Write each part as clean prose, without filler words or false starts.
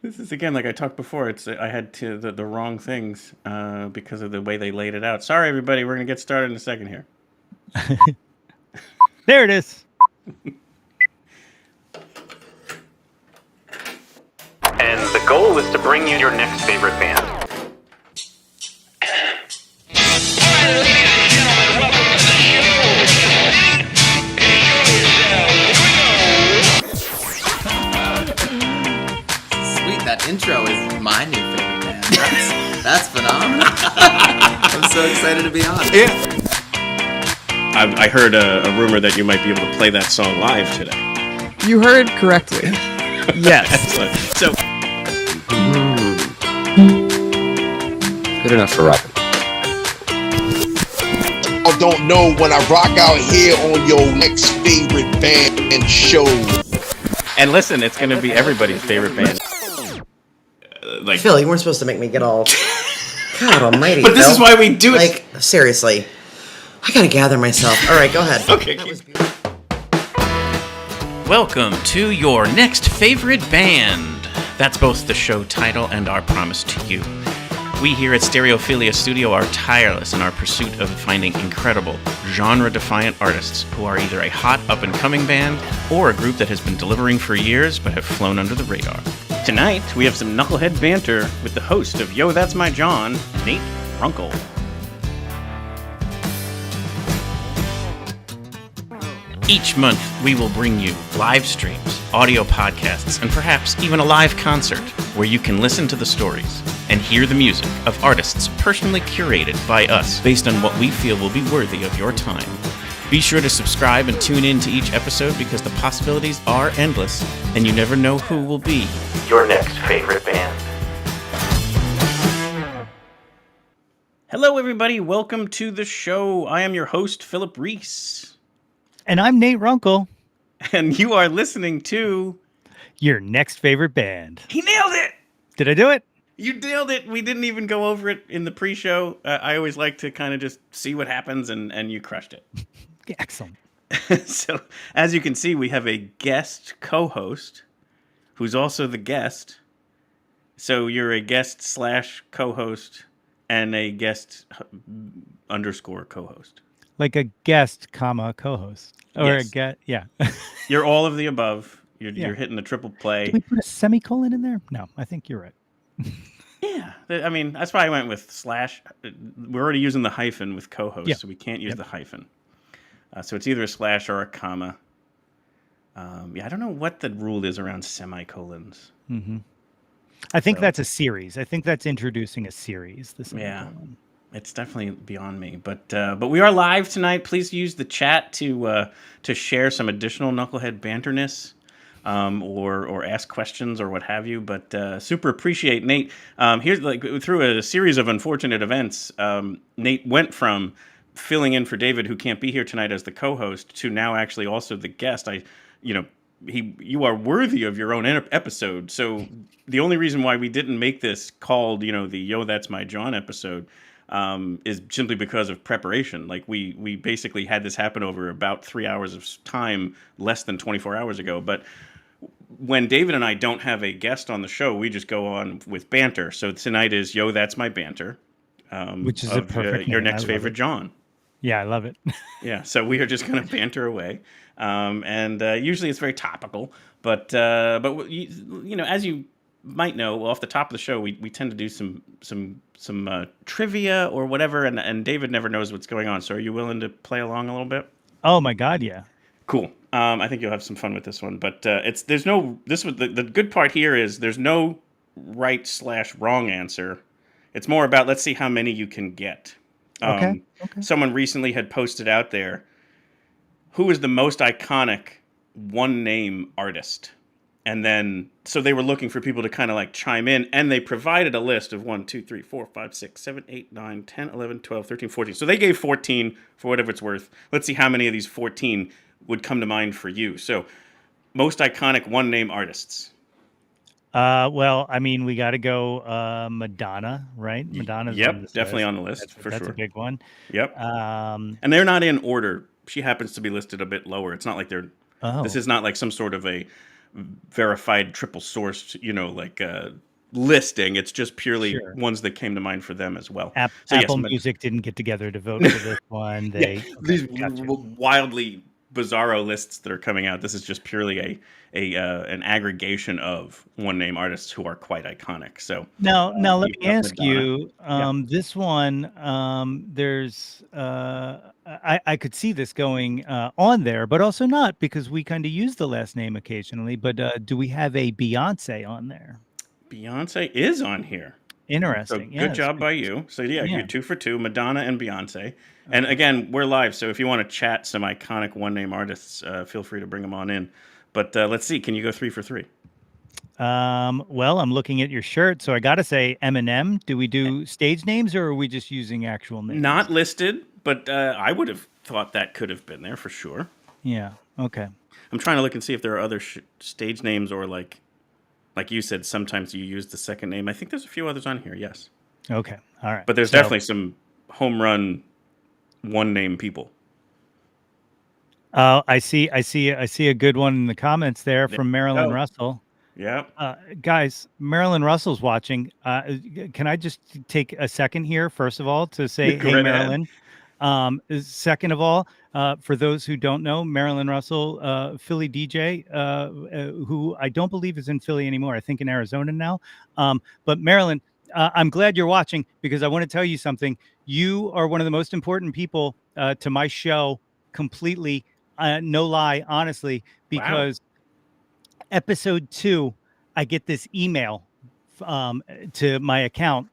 This is again like I talked before. I had the wrong things because of the way they laid it out. Sorry, everybody. We're gonna get started in a second here. There it is. And the goal is to bring you your next favorite band. Sweet, that intro is my new favorite band. That's phenomenal. I'm so excited to be on. Yeah. I heard a rumor that you might be able to play that song live today. You heard correctly. Yes. So good enough for rapping. I don't know when I rock out here on your next favorite band show. And listen, it's going to be everybody's favorite band. Like Phil, you weren't supposed to make me get all. God Almighty! But this Phil. is why we do it. Like seriously, I gotta gather myself. All right, go ahead. Okay. Welcome to your next favorite band. That's both the show title and our promise to you. We here at Stereophilia Studio are tireless in our pursuit of finding incredible, genre-defiant artists who are either a hot up-and-coming band or a group that has been delivering for years but have flown under the radar. Tonight, we have some knucklehead banter with the host of Yo, That's My Jawn, Nate Runkel. Each month, we will bring you live streams, audio podcasts, and perhaps even a live concert where you can listen to the stories and hear the music of artists personally curated by us based on what we feel will be worthy of your time. Be sure to subscribe and tune in to each episode because the possibilities are endless and you never know who will be your next favorite band. Hello, everybody. Welcome to the show. I am your host, Philip Reese. And I'm Nate Runkel. And you are listening to... Your next favorite band. He nailed it! Did I do it? You nailed it. We didn't even go over it in the pre-show. I always like to kind of just see what happens, and you crushed it. Excellent. So, as you can see, we have a guest co-host who's also the guest. So you're a guest / co-host and a guest _ co-host. Like a guest, co-host. Or Yes. a guest, yeah. You're all of the above. You're Yeah. hitting the triple play. Did we put a semicolon in there? No, I think you're right. Yeah. I mean, that's why I went with /. We're already using the hyphen with co-host, Yeah. so we can't use the hyphen. So it's either a / or a comma. Yeah, I don't know what the rule is around semicolons. Mm-hmm. I think that's a series. I think that's introducing a series. The semicolon. It's definitely beyond me, but we are live tonight. Please use the chat to share some additional knucklehead banterness, or ask questions or what have you. But super appreciate Nate. Here's through a series of unfortunate events, Nate went from filling in for David, who can't be here tonight as the co-host, to now actually also the guest. You are worthy of your own episode. So the only reason why we didn't make this called the Yo, That's My Jawn episode. Is simply because of preparation. Like we basically had this happen over about 3 hours of time, less than 24 hours ago. But when David and I don't have a guest on the show, we just go on with banter. So tonight is Yo, That's My Banter, which is a perfect your name. next favorite Jawn. Yeah, I love it. Yeah, so we are just going to banter away, and usually it's very topical. But as you might know, off the top of the show, we tend to do some trivia or whatever, and David never knows what's going on. So are you willing to play along a little bit? Oh my God, yeah. Cool. I think you'll have some fun with this one. But the good part here is there's no right / wrong answer. It's more about let's see how many you can get. Okay. Someone recently had posted out there, who is the most iconic one name artist? And then, so they were looking for people to kind of like chime in, and they provided a list of 1, 2, 3, 4, 5, 6, 7, 8, 9, 10, 11, 12, 13, 14. So they gave 14 for whatever it's worth. Let's see how many of these 14 would come to mind for you. So, most iconic one name artists. Well, I mean, we got to go Madonna, right? Madonna's definitely on the list for sure. That's a big one. Yep. And they're not in order. She happens to be listed a bit lower. It's not like they're. Oh. This is not like some sort of a verified, triple sourced, listing. It's just purely Sure. ones that came to mind for them as well. So Apple yes, Music didn't get together to vote for this one. yeah, these Gotcha. wildly bizarro lists that are coming out. This is just purely an aggregation of one name artists who are quite iconic. So Now let you've me got ask Madonna. you. This one, there's I could see this going on there, but also not, because we kind of use the last name occasionally. But do we have a Beyonce on there? Beyonce is on here. So Interesting. good Yes. job by you. So yeah, Yeah. you're 2 for 2, Madonna and Beyonce. And again, we're live, so if you want to chat some iconic one-name artists, feel free to bring them on in. But let's see, can you go 3 for 3? Well, I'm looking at your shirt, so I gotta say Eminem. Do we do stage names, or are we just using actual names? Not listed, but I would have thought that could have been there for sure. Yeah. Okay. I'm trying to look and see if there are other stage names, or like you said, sometimes you use the second name. I think there's a few others on here, yes. Okay. All right. But there's So, definitely some home run one-name people. I see a good one in the comments there from Marilyn go. Russell. Yeah. Guys, Marilyn Russell's watching. Can I just take a second here, first of all, to say, Go hey, right Marilyn. Second of all, for those who don't know, Marilyn Russell, Philly DJ, who I don't believe is in Philly anymore. I think in Arizona now. But Marilyn, I'm glad you're watching, because I want to tell you something. You are one of the most important people to my show, completely. No lie, honestly, because episode 2, I get this email to my account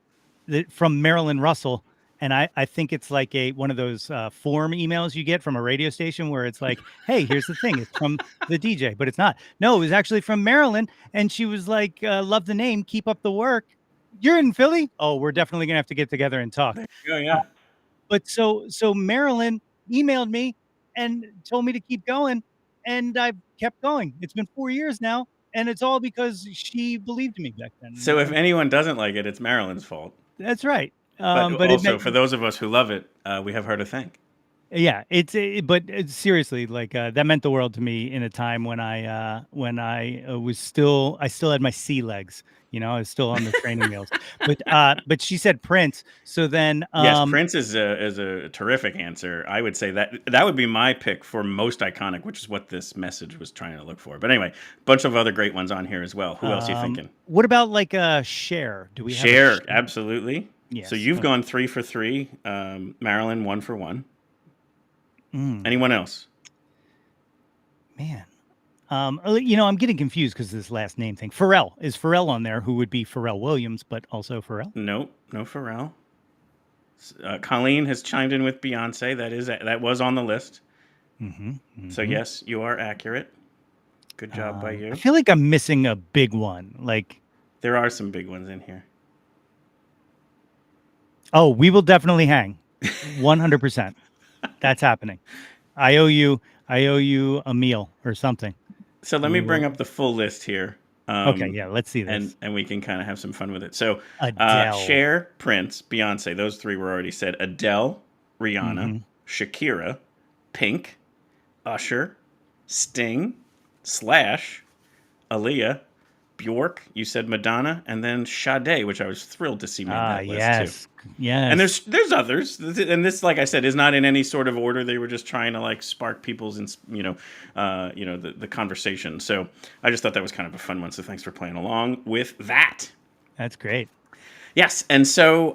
from Marilyn Russell. And I think it's like one of those form emails you get from a radio station where it's like, hey, here's the thing. It's from the DJ, but it's not. No, it was actually from Marilyn. And she was like, love the name. Keep up the work. You're in Philly? Oh, we're definitely going to have to get together and talk. Yeah. But so Marilyn emailed me and told me to keep going. And I've kept going. It's been 4 years now. And it's all because she believed in me back then. So if anyone doesn't like it, it's Marilyn's fault. That's right. But also, for those of us who love it, we have her to thank. Yeah, seriously, like that meant the world to me in a time when I still had my sea legs. I was still on the training wheels. But she said Prince. So then, yes, Prince is a terrific answer. I would say that would be my pick for most iconic, which is what this message was trying to look for. But anyway, a bunch of other great ones on here as well. Who else are you thinking? What about like Cher? Do we have Cher? Absolutely. Yes. So you've gone 3 for 3. Marilyn 1 for 1. Anyone else? Man. I'm getting confused because this last name thing. Pharrell. Is Pharrell on there? Who would be Pharrell Williams, but also Pharrell? No Pharrell. Colleen has chimed in with Beyonce. That was on the list. So yes, you are accurate. Good job by you. I feel like I'm missing a big one. Like, there are some big ones in here. Oh, we will definitely hang. 100%. That's happening. I owe you a meal or something. So let me bring up the full list here. Okay, yeah, let's see this. And we can kind of have some fun with it. So Adele. Cher, Prince, Beyonce, those 3 were already said. Adele, Rihanna, Shakira, Pink, Usher, Sting, Slash, Aaliyah, Bjork, you said Madonna, and then Sade, which I was thrilled to see made that list too. Yes. And there's others, and this, like I said, is not in any sort of order. They were just trying to like spark people's, the conversation. So I just thought that was kind of a fun one. So thanks for playing along with that. That's great. Yes, and so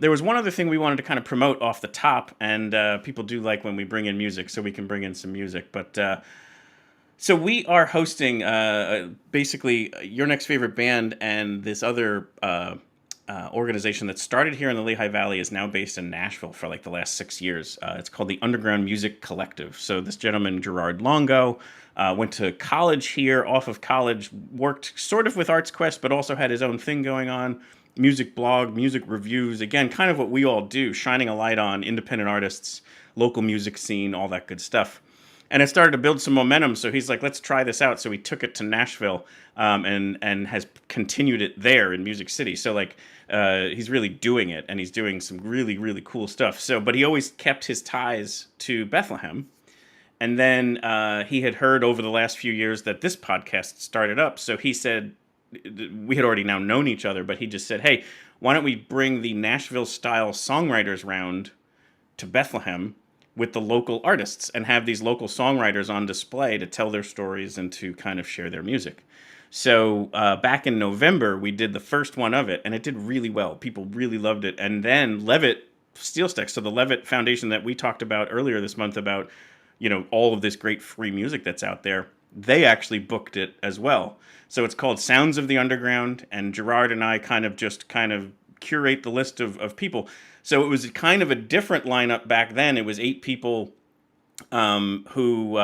there was one other thing we wanted to kind of promote off the top, and people do like when we bring in music, so we can bring in some music, but. So we are hosting basically Your Next Favorite Band, and this other organization that started here in the Lehigh Valley is now based in Nashville for like the last 6 years. It's called the Underground Music Collective. So this gentleman, Gerard Longo, went to college here, off of college, worked sort of with Arts Quest, but also had his own thing going on, music blog, music reviews, again, kind of what we all do, shining a light on independent artists, local music scene, all that good stuff. And it started to build some momentum, so he's like, let's try this out. So he took it to Nashville and has continued it there in Music City. So like he's really doing it, and he's doing some really, really cool stuff. So, but he always kept his ties to Bethlehem. And then he had heard over the last few years that this podcast started up. So he said, we had already now known each other, but he just said, hey, why don't we bring the Nashville-style songwriters round to Bethlehem with the local artists and have these local songwriters on display to tell their stories and to kind of share their music. So back in November, we did the first one of it, and it did really well. People really loved it. And then Levitt SteelStacks, so the Levitt Foundation that we talked about earlier this month about, you know, all of this great free music that's out there, they actually booked it as well. So it's called Sounds of the Underground, and Gerard and I kind of curate the list of people. So it was kind of a different lineup back then. It was 8 people who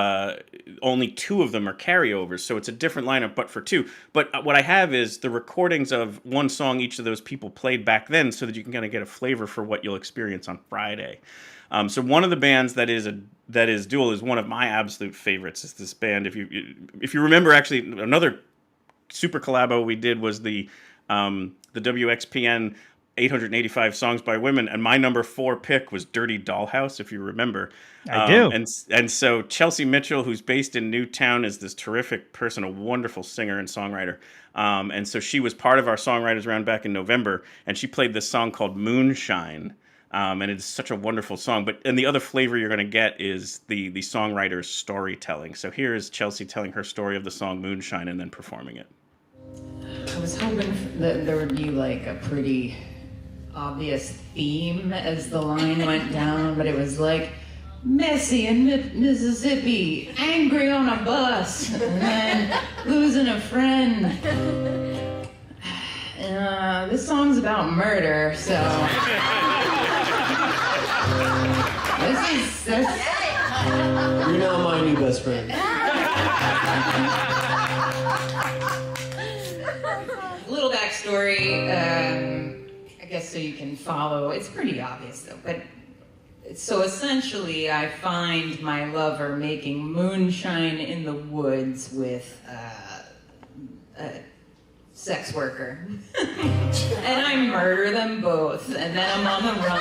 only 2 of them are carryovers. So it's a different lineup, but for 2. But what I have is the recordings of one song each of those people played back then so that you can kind of get a flavor for what you'll experience on Friday. So one of the bands that is dual is one of my absolute favorites. Is this band? If you remember, actually another super collabo we did was the WXPN 885 Songs by Women, and my number 4 pick was Dirty Dollhouse, if you remember. I do. And so Chelsea Mitchell, who's based in Newtown, is this terrific person, a wonderful singer and songwriter. And so she was part of our songwriters round back in November, and she played this song called Moonshine. And it's such a wonderful song. And the other flavor you're going to get is the songwriter's storytelling. So here is Chelsea telling her story of the song Moonshine and then performing it. I was hoping that there would be like a pretty obvious theme as the line went down, but it was like messy in Mississippi, angry on a bus, and then losing a friend. This song's about murder, so this You're now my new best friend. Little backstory, I guess so you can follow. It's pretty obvious though, but so essentially I find my lover making moonshine in the woods with a sex worker. And I murder them both, and then I'm on the run.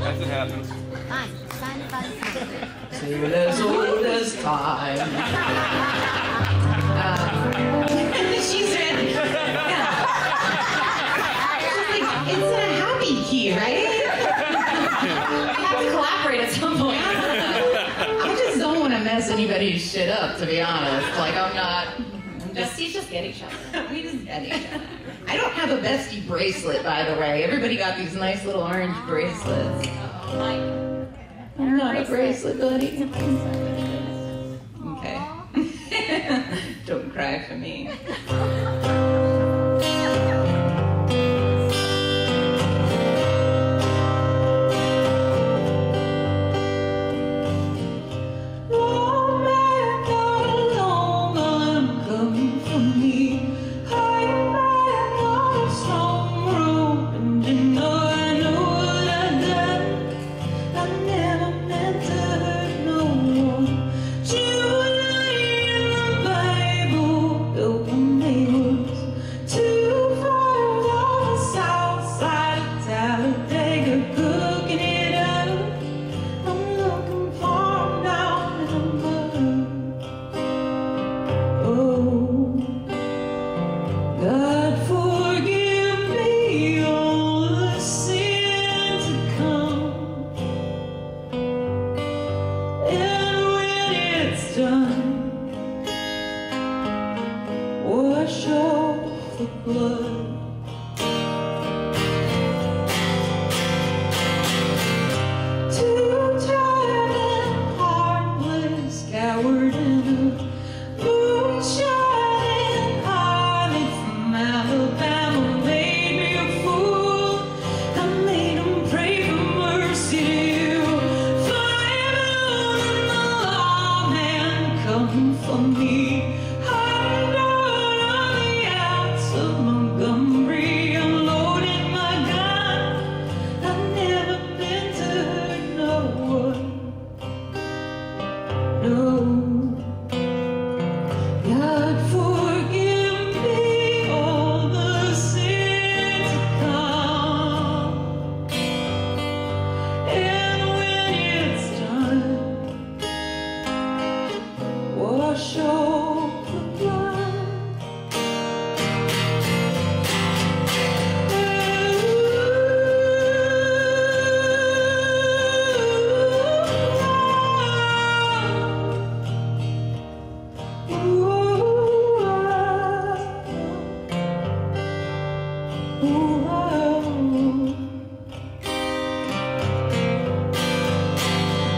As it happens. Till as old as time. She said, yeah. It's in a happy key, right? We have to collaborate at some point. I just don't want to mess anybody's shit up, to be honest. Like, we just get each other. We just get each other. I don't have a bestie bracelet, by the way. Everybody got these nice little orange bracelets. I'm not a bracelet buddy. Okay. Don't cry for me.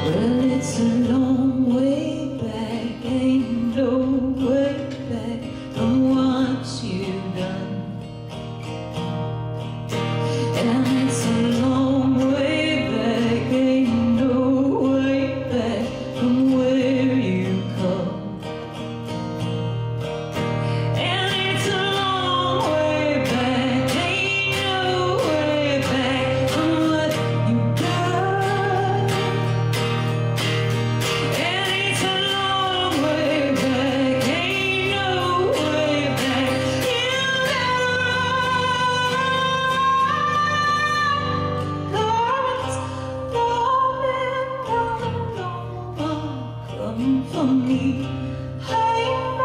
Well, it's a long way back, ain't no way back from what you've done. And it's a long way back, ain't no way back from where you come. And it's a long way back, ain't no way back from what you've done. And it's a long way back, ain't no way back. You come for me. I ain't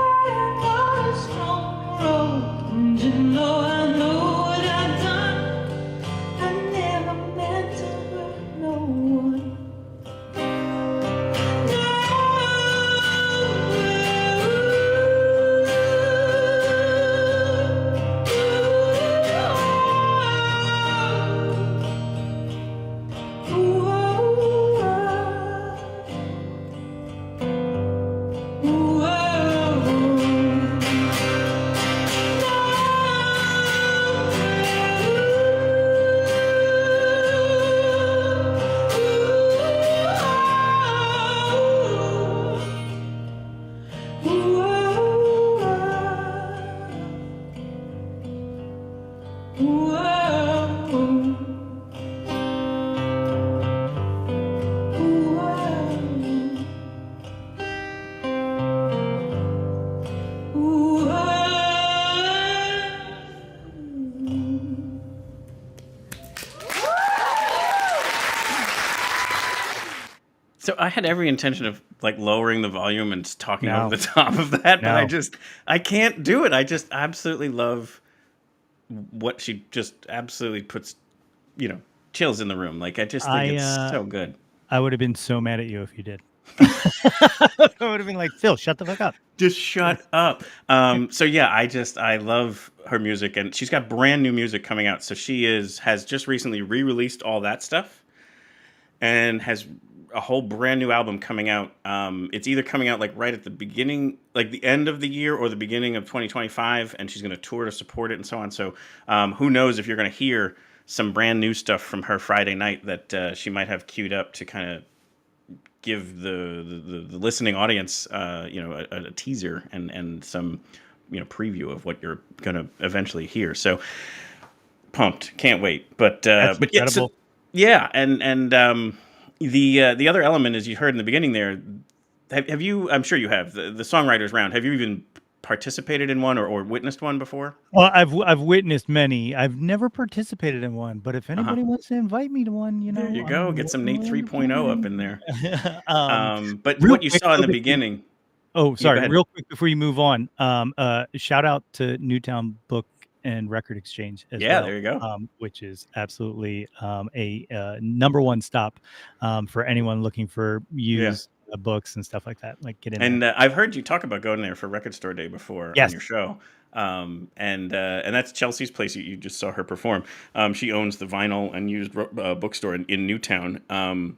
got a strong road, and you know what I've done. I never meant to hurt no one. So I had every intention of like lowering the volume and just talking No. over the top of that, but No. I can't do it. I just absolutely love what she just absolutely puts, chills in the room. Like I just think it's so good. I would have been so mad at you if you did. I would have been like, Phil, shut the fuck up. Just shut up. So yeah, I love her music, and she's got brand new music coming out. So she has just recently re-released all that stuff, and has a whole brand new album coming out. It's either coming out like right at the beginning, like the end of the year, or the beginning of 2025, and she's going to tour to support it and so on. So who knows if you're going to hear some brand new stuff from her Friday night that she might have queued up to kind of give the listening audience, a teaser and some, preview of what you're going to eventually hear. So pumped, can't wait. But That's but yeah, incredible. the other element, as you heard in the beginning there, have you? I'm sure you have the songwriters round. Have you even participated in one or witnessed one before? Well, I've witnessed many. I've never participated in one, but if anybody wants to invite me to one, There you go. I'm Get some Nate more than 3.0 up in there. But real what you quick, saw in the though, beginning. Oh, go sorry. ahead. Real quick before you move on, shout out to Newtown Book and Record Exchange as Yeah, well. there you go. Which is absolutely a number one stop for anyone looking for used books and stuff like that. Like get in And there. I've heard you talk about going there for Record Store Day before on Yes. your show. And that's Chelsea's place. You just saw her perform. She owns the vinyl and used bookstore in Newtown.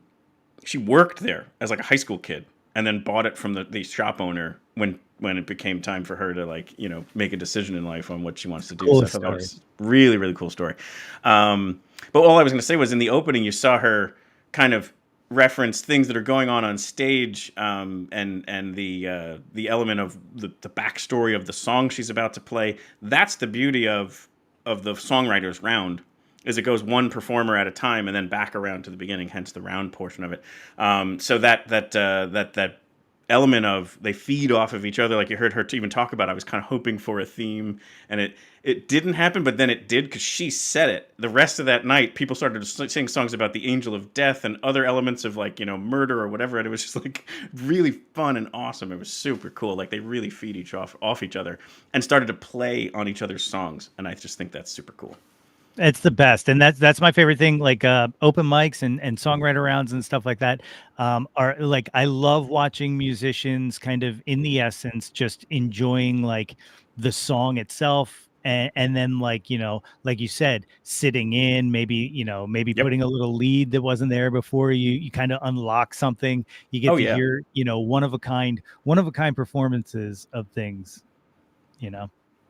She worked there as like a high school kid, and then bought it from the shop owner when it became time for her to make a decision in life on what she wants to do. Cool So I thought that was really, really cool story. But all I was going to say was in the opening, you saw her kind of reference things that are going on stage, and the element of the backstory of the song she's about to play. That's the beauty of the songwriters round, is it goes one performer at a time and then back around to the beginning, hence the round portion of it. So that element of they feed off of each other, like you heard her even talk about. I was kind of hoping for a theme, and it didn't happen, but then it did because she said it. The rest of that night, people started to sing songs about the angel of death and other elements of murder or whatever, and it was just like really fun and awesome. It was super cool. Like they really feed off each other and started to play on each other's songs, and I just think that's super cool. It's the best, and that's my favorite thing. Like open mics and songwriter rounds and stuff like that are like, I love watching musicians kind of in the essence just enjoying like the song itself, and then like like you said, sitting in, maybe maybe Yep. putting a little lead that wasn't there before, you kind of unlock something. You get Oh, to yeah. hear one of a kind performances of things.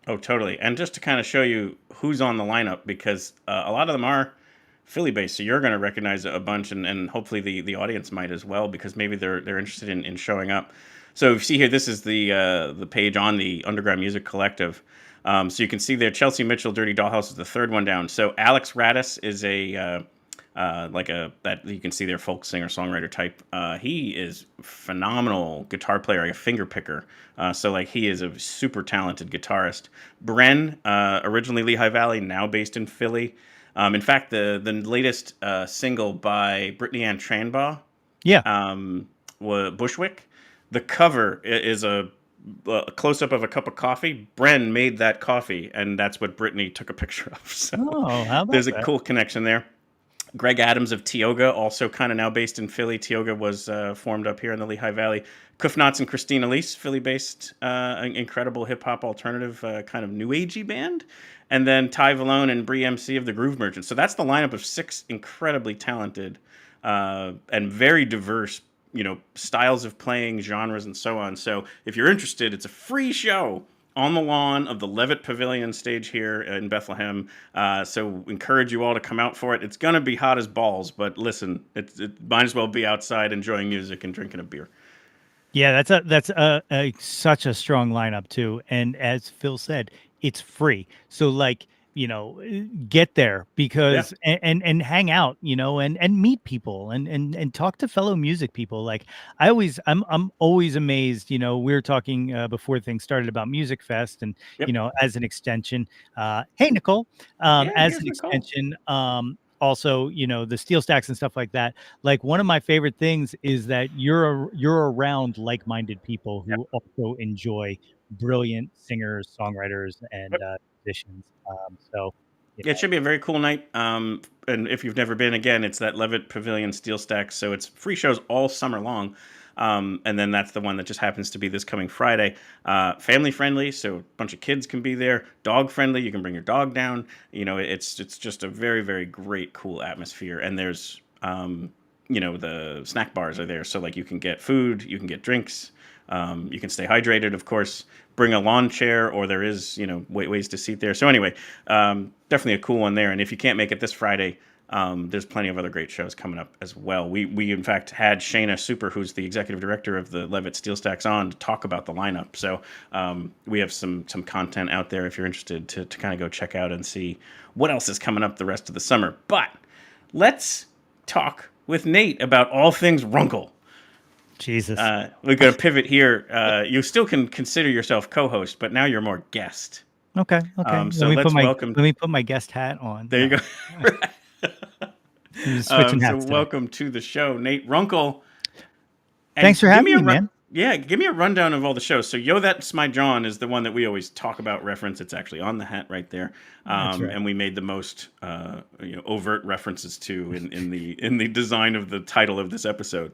Oh, totally. And just to kind of show you who's on the lineup, because a lot of them are Philly based, so you're going to recognize a bunch, and hopefully the audience might as well, because maybe they're interested in showing up. So if you see here, this is the page on the Underground Music Collective. So you can see there, Chelsea Mitchell, Dirty Dollhouse is the third one down. So Alex Radis is that you can see there, folk singer songwriter type. He is phenomenal guitar player, like a finger picker. So like he is a super talented guitarist. Bren, originally Lehigh Valley, now based in Philly. In fact, the latest single by Brittany Ann Tranbaugh, was Bushwick. The cover is a close up of a cup of coffee. Bren made that coffee, and that's what Brittany took a picture of. So how about there's a that? cool connection there. Greg Adams of Tioga, also kind of now based in Philly. Tioga was formed up here in the Lehigh Valley. Kufnats and Christina Elise, Philly-based, incredible hip-hop alternative kind of new agey band. And then Ty Valone and Bree MC of the Groove Merchants. So that's the lineup of 6 incredibly talented and very diverse, styles of playing, genres, and so on. So if you're interested, it's a free show on the lawn of the Levitt Pavilion stage here in Bethlehem. So encourage you all to come out for it. It's going to be hot as balls, but listen, it might as well be outside enjoying music and drinking a beer. Yeah, that's such a strong lineup too. And as Phil said, it's free. So like, get there because and hang out, and meet people and talk to fellow music people. Like I'm always amazed, we were talking before things started about Music Fest and as an extension, hey Nicole, as an Nicole. extension, also, the SteelStacks and stuff like that. Like one of my favorite things is that you're around like-minded people who also enjoy brilliant singers, songwriters, and musicians. So It should be a very cool night. And if you've never been, again, it's that Levitt Pavilion SteelStacks. So it's free shows all summer long. And then that's the one that just happens to be this coming Friday. Family friendly, so a bunch of kids can be there. Dog friendly, you can bring your dog down. It's just a very, very great, cool atmosphere. And there's, the snack bars are there. So like you can get food, you can get drinks. You can stay hydrated, of course. Bring a lawn chair, or there is, ways to seat there. So anyway, definitely a cool one there. And if you can't make it this Friday, there's plenty of other great shows coming up as well. We in fact had Shayna Super, who's the executive director of the Levitt SteelStacks, on to talk about the lineup. So we have some content out there if you're interested to kind of go check out and see what else is coming up the rest of the summer. But let's talk with Nate about all things Runkel. Jesus. We're going to pivot here. You still can consider yourself co-host, but now you're more guest. Okay. So let's welcome. Let me put my guest hat on. There you go. Switching hats so today. welcome to the show, Nate Runkel. And thanks for having me, man. Yeah, give me a rundown of all the shows. So Yo, That's My Jawn is the one that we always talk about, reference. It's actually on the hat right there. That's right. And we made the most overt references to in the design of the title of this episode.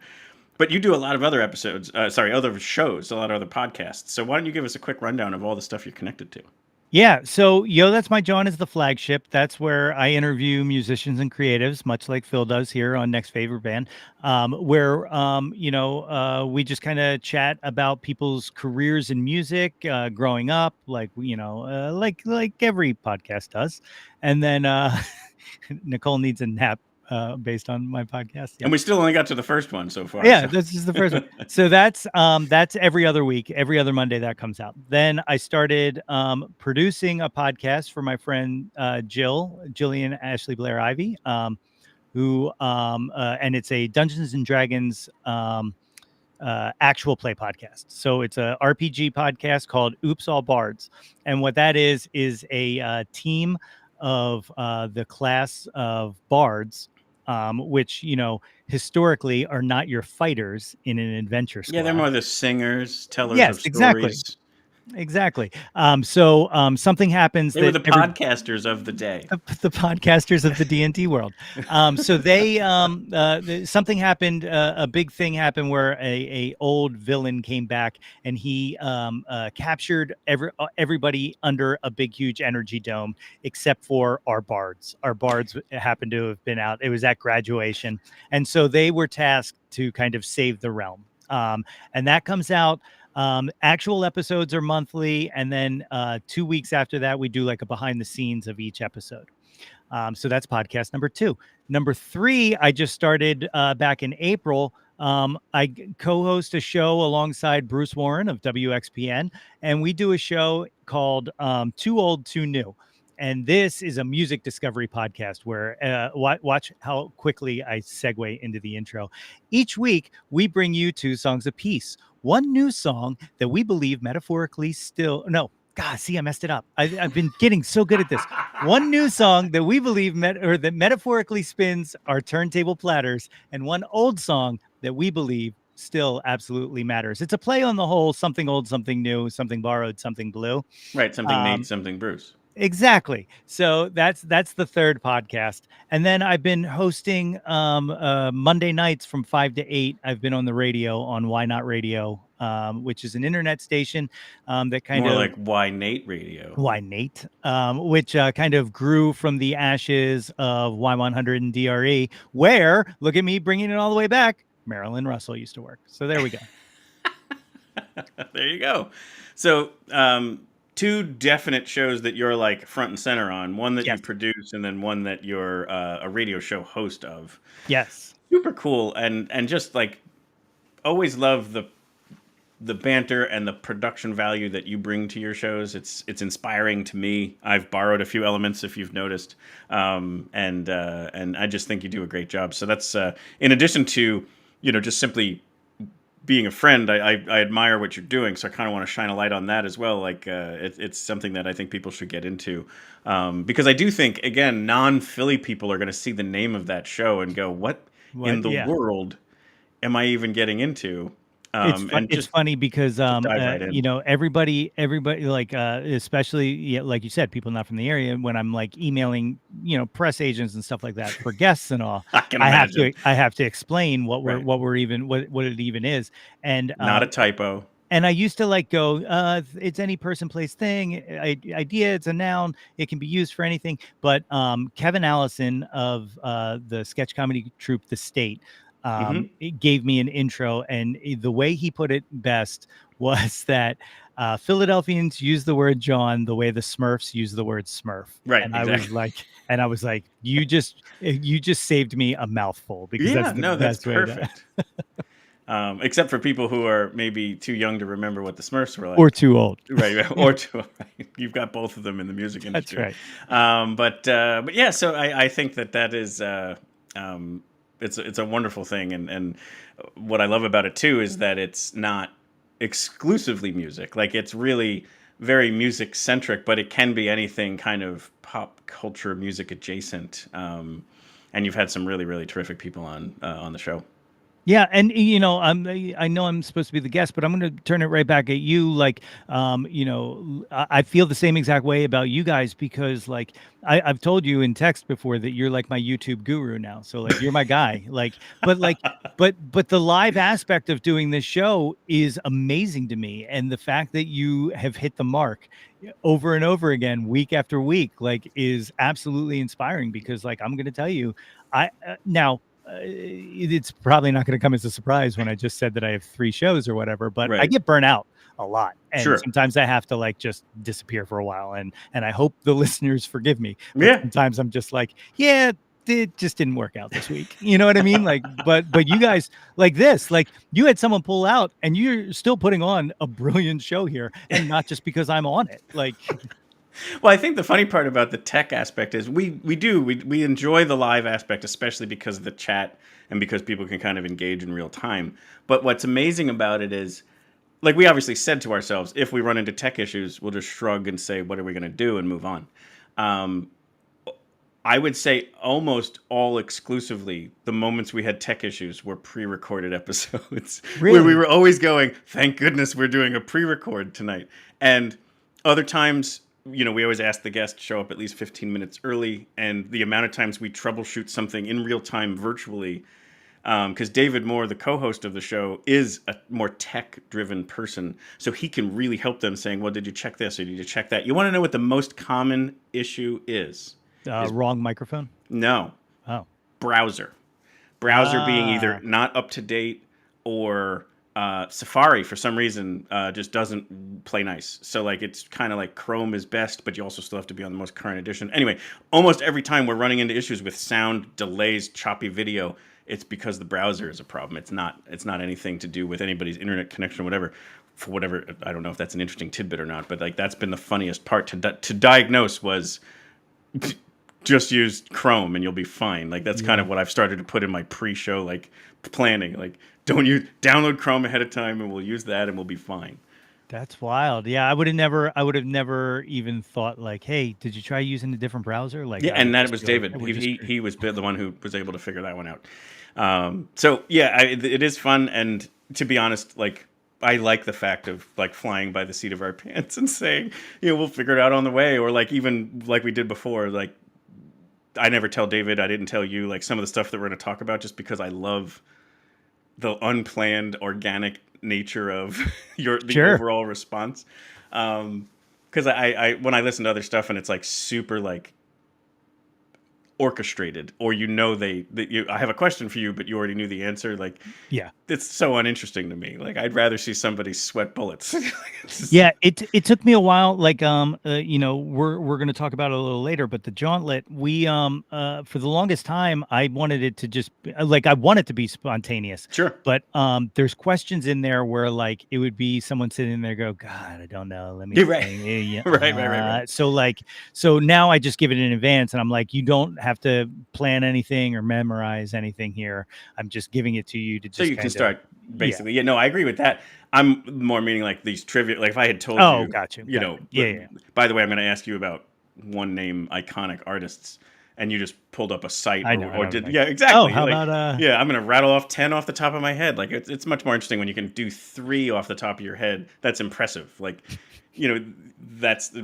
But you do a lot of other other shows, a lot of other podcasts. So why don't you give us a quick rundown of all the stuff you're connected to? Yeah. So Yo, That's My Jawn is the flagship. That's where I interview musicians and creatives, much like Phil does here on Next Favorite Band, where, we just kind of chat about people's careers in music, growing up, like every podcast does. And then Nicole needs a nap. Based on my podcast. And we still only got to the first one so far. Yeah, so. this is the first one. So that's every other week, every other Monday that comes out. Then I started producing a podcast for my friend Jillian Ashley Blair Ivy, who and it's a Dungeons and Dragons actual play podcast. So it's a RPG podcast called Oops All Bards, and what that is a team of the class of bards. Which, historically are not your fighters in an adventure squad. Yeah, they're more the singers, tellers of stories. Exactly. Exactly. Something happens They were that the podcasters of the day. the podcasters of the D&D world. Something happened. A big thing happened where a old villain came back and he captured everybody under a big, huge energy dome, except for our bards. Our bards happened to have been out. It was at graduation, and so they were tasked to kind of save the realm. And that comes out. Actual episodes are monthly, and then 2 weeks after that, we do like a behind the scenes of each episode. So that's podcast number 2. Number 3, I just started back in April. I co-host a show alongside Bruce Warren of WXPN, and we do a show called Too Old, Too New. And this is a music discovery podcast where watch how quickly I segue into the intro. Each week, we bring you 2 songs apiece. One new song that we believe metaphorically I messed it up. I've been getting so good at this. One new song that we believe that metaphorically spins our turntable platters, and one old song that we believe still absolutely matters. It's a play on the whole something old, something new, something borrowed, something blue. Right, something Nate, something Bruce. Exactly. So that's the third podcast. And then I've been hosting Monday nights from 5 to 8. I've been on the radio on Why Not Radio, which is an internet station that kind More of like Why Nate Radio. Why Nate, which kind of grew from the ashes of Y100 and DRE, where, look at me bringing it all the way back, Marilyn Russell used to work. So there we go. There you go. So 2 definite shows that you're like front and center on. One that you produce, and then one that you're a radio show host of. Yes. Super cool, and just like always love the banter and the production value that you bring to your shows. It's inspiring to me. I've borrowed a few elements, if you've noticed, and I just think you do a great job. So that's in addition to just simply being a friend, I admire what you're doing, so I kind of want to shine a light on that as well. Like it's something that I think people should get into, because I do think, again, non-Philly people are going to see the name of that show and go, "What in the world am I even getting into?" It's funny because right everybody like especially like you said, people not from the area, when I'm like emailing press agents and stuff like that for guests and all, I have to explain what we're even what it even is, and not a typo. And I used to like go, it's any person, place, thing, idea. It's a noun. It can be used for anything. But Kevin Allison of the sketch comedy troupe The State, it gave me an intro, and the way he put it best was that Philadelphians use the word Jawn the way the Smurfs use the word Smurf. Right. And exactly. I was like, you just saved me a mouthful, because that's the best way. Perfect. Except for people who are maybe too young to remember what the Smurfs were like, or too old, right? Or too. Right. You've got both of them in the music industry. That's right. But yeah, so I think that is it's a wonderful thing, and what I love about it too is that it's not exclusively music. Like, it's really very music centric, but it can be anything kind of pop culture music adjacent. And you've had some really, really terrific people on the show. Yeah, and I know I'm supposed to be the guest, but I'm going to turn it right back at you. Like, I feel the same exact way about you guys, because like I've told you in text before that you're like my YouTube guru now. So like, you're my guy. But the live aspect of doing this show is amazing to me, and the fact that you have hit the mark over and over again, week after week, like, is absolutely inspiring. Because like, I'm going to tell you, it's probably not going to come as a surprise when I just said that I have 3 shows or whatever, but I get burnt out a lot. And sometimes I have to like just disappear for a while. And I hope the listeners forgive me. But sometimes I'm just like, it just didn't work out this week. You know what I mean? Like, but you guys, like this, like, you had someone pull out and you're still putting on a brilliant show here, and not just because I'm on it. Like, well, I think the funny part about the tech aspect is we enjoy the live aspect, especially because of the chat and because people can kind of engage in real time. But what's amazing about it is, like, we obviously said to ourselves, if we run into tech issues, we'll just shrug and say, what are we going to do, and move on. I would say almost all exclusively the moments we had tech issues were pre-recorded episodes. Where we were always going, thank goodness we're doing a pre-record tonight. And other times, we always ask the guest to show up at least 15 minutes early. And the amount of times we troubleshoot something in real time virtually, because David Moore, the co-host of the show, is a more tech-driven person. So he can really help them saying, well, did you check this or did you check that? You want to know what the most common issue is wrong microphone? No. Oh. Browser being either not up to date or Safari for some reason just doesn't play nice. So like it's kind of like Chrome is best, but you also still have to be on the most current edition. Anyway, almost every time we're running into issues with sound, delays, choppy video, it's because the browser is a problem. It's not anything to do with anybody's internet connection or whatever. For whatever, I don't know if that's an interesting tidbit or not, but like that's been the funniest part to diagnose was just use Chrome and you'll be fine. Like that's kind of what I've started to put in my pre-show like planning. Like download Chrome ahead of time and we'll use that and we'll be fine. That's wild. Yeah, I would have never even thought like, hey, did you try using a different browser? Like and that was David. He was the one who was able to figure that one out. So yeah, it is fun, and to be honest, like I like the fact of like flying by the seat of our pants and saying, we'll figure it out on the way, or like even like we did before, like I never tell David, I didn't tell you, like some of the stuff that we're going to talk about, just because I love the unplanned, organic nature of the overall response. Because I when I listen to other stuff and it's like super like orchestrated, or I have a question for you, but you already knew the answer. Like, yeah, it's so uninteresting to me. Like, I'd rather see somebody sweat bullets. Yeah, it took me a while. Like, we're going to talk about it a little later, but the Jawntlet, we for the longest time, I wanted it to just I want it to be spontaneous. Sure. But there's questions in there where like it would be someone sitting there go, God, I don't know. Let me. Right. Right. So now I just give it in advance, and I'm like, you don't have to plan anything or memorize anything here. I'm just giving it to you to just. So you can start basically. Yeah. No, I agree with that. I'm more meaning like these trivia. Like if I had told you, gotcha. Yeah. By the way, I'm going to ask you about one name iconic artists, and you just pulled up a site yeah, exactly. Oh, how about yeah, I'm going to rattle off 10 off the top of my head. Like it's much more interesting when you can do 3 off the top of your head. That's impressive. Like, that's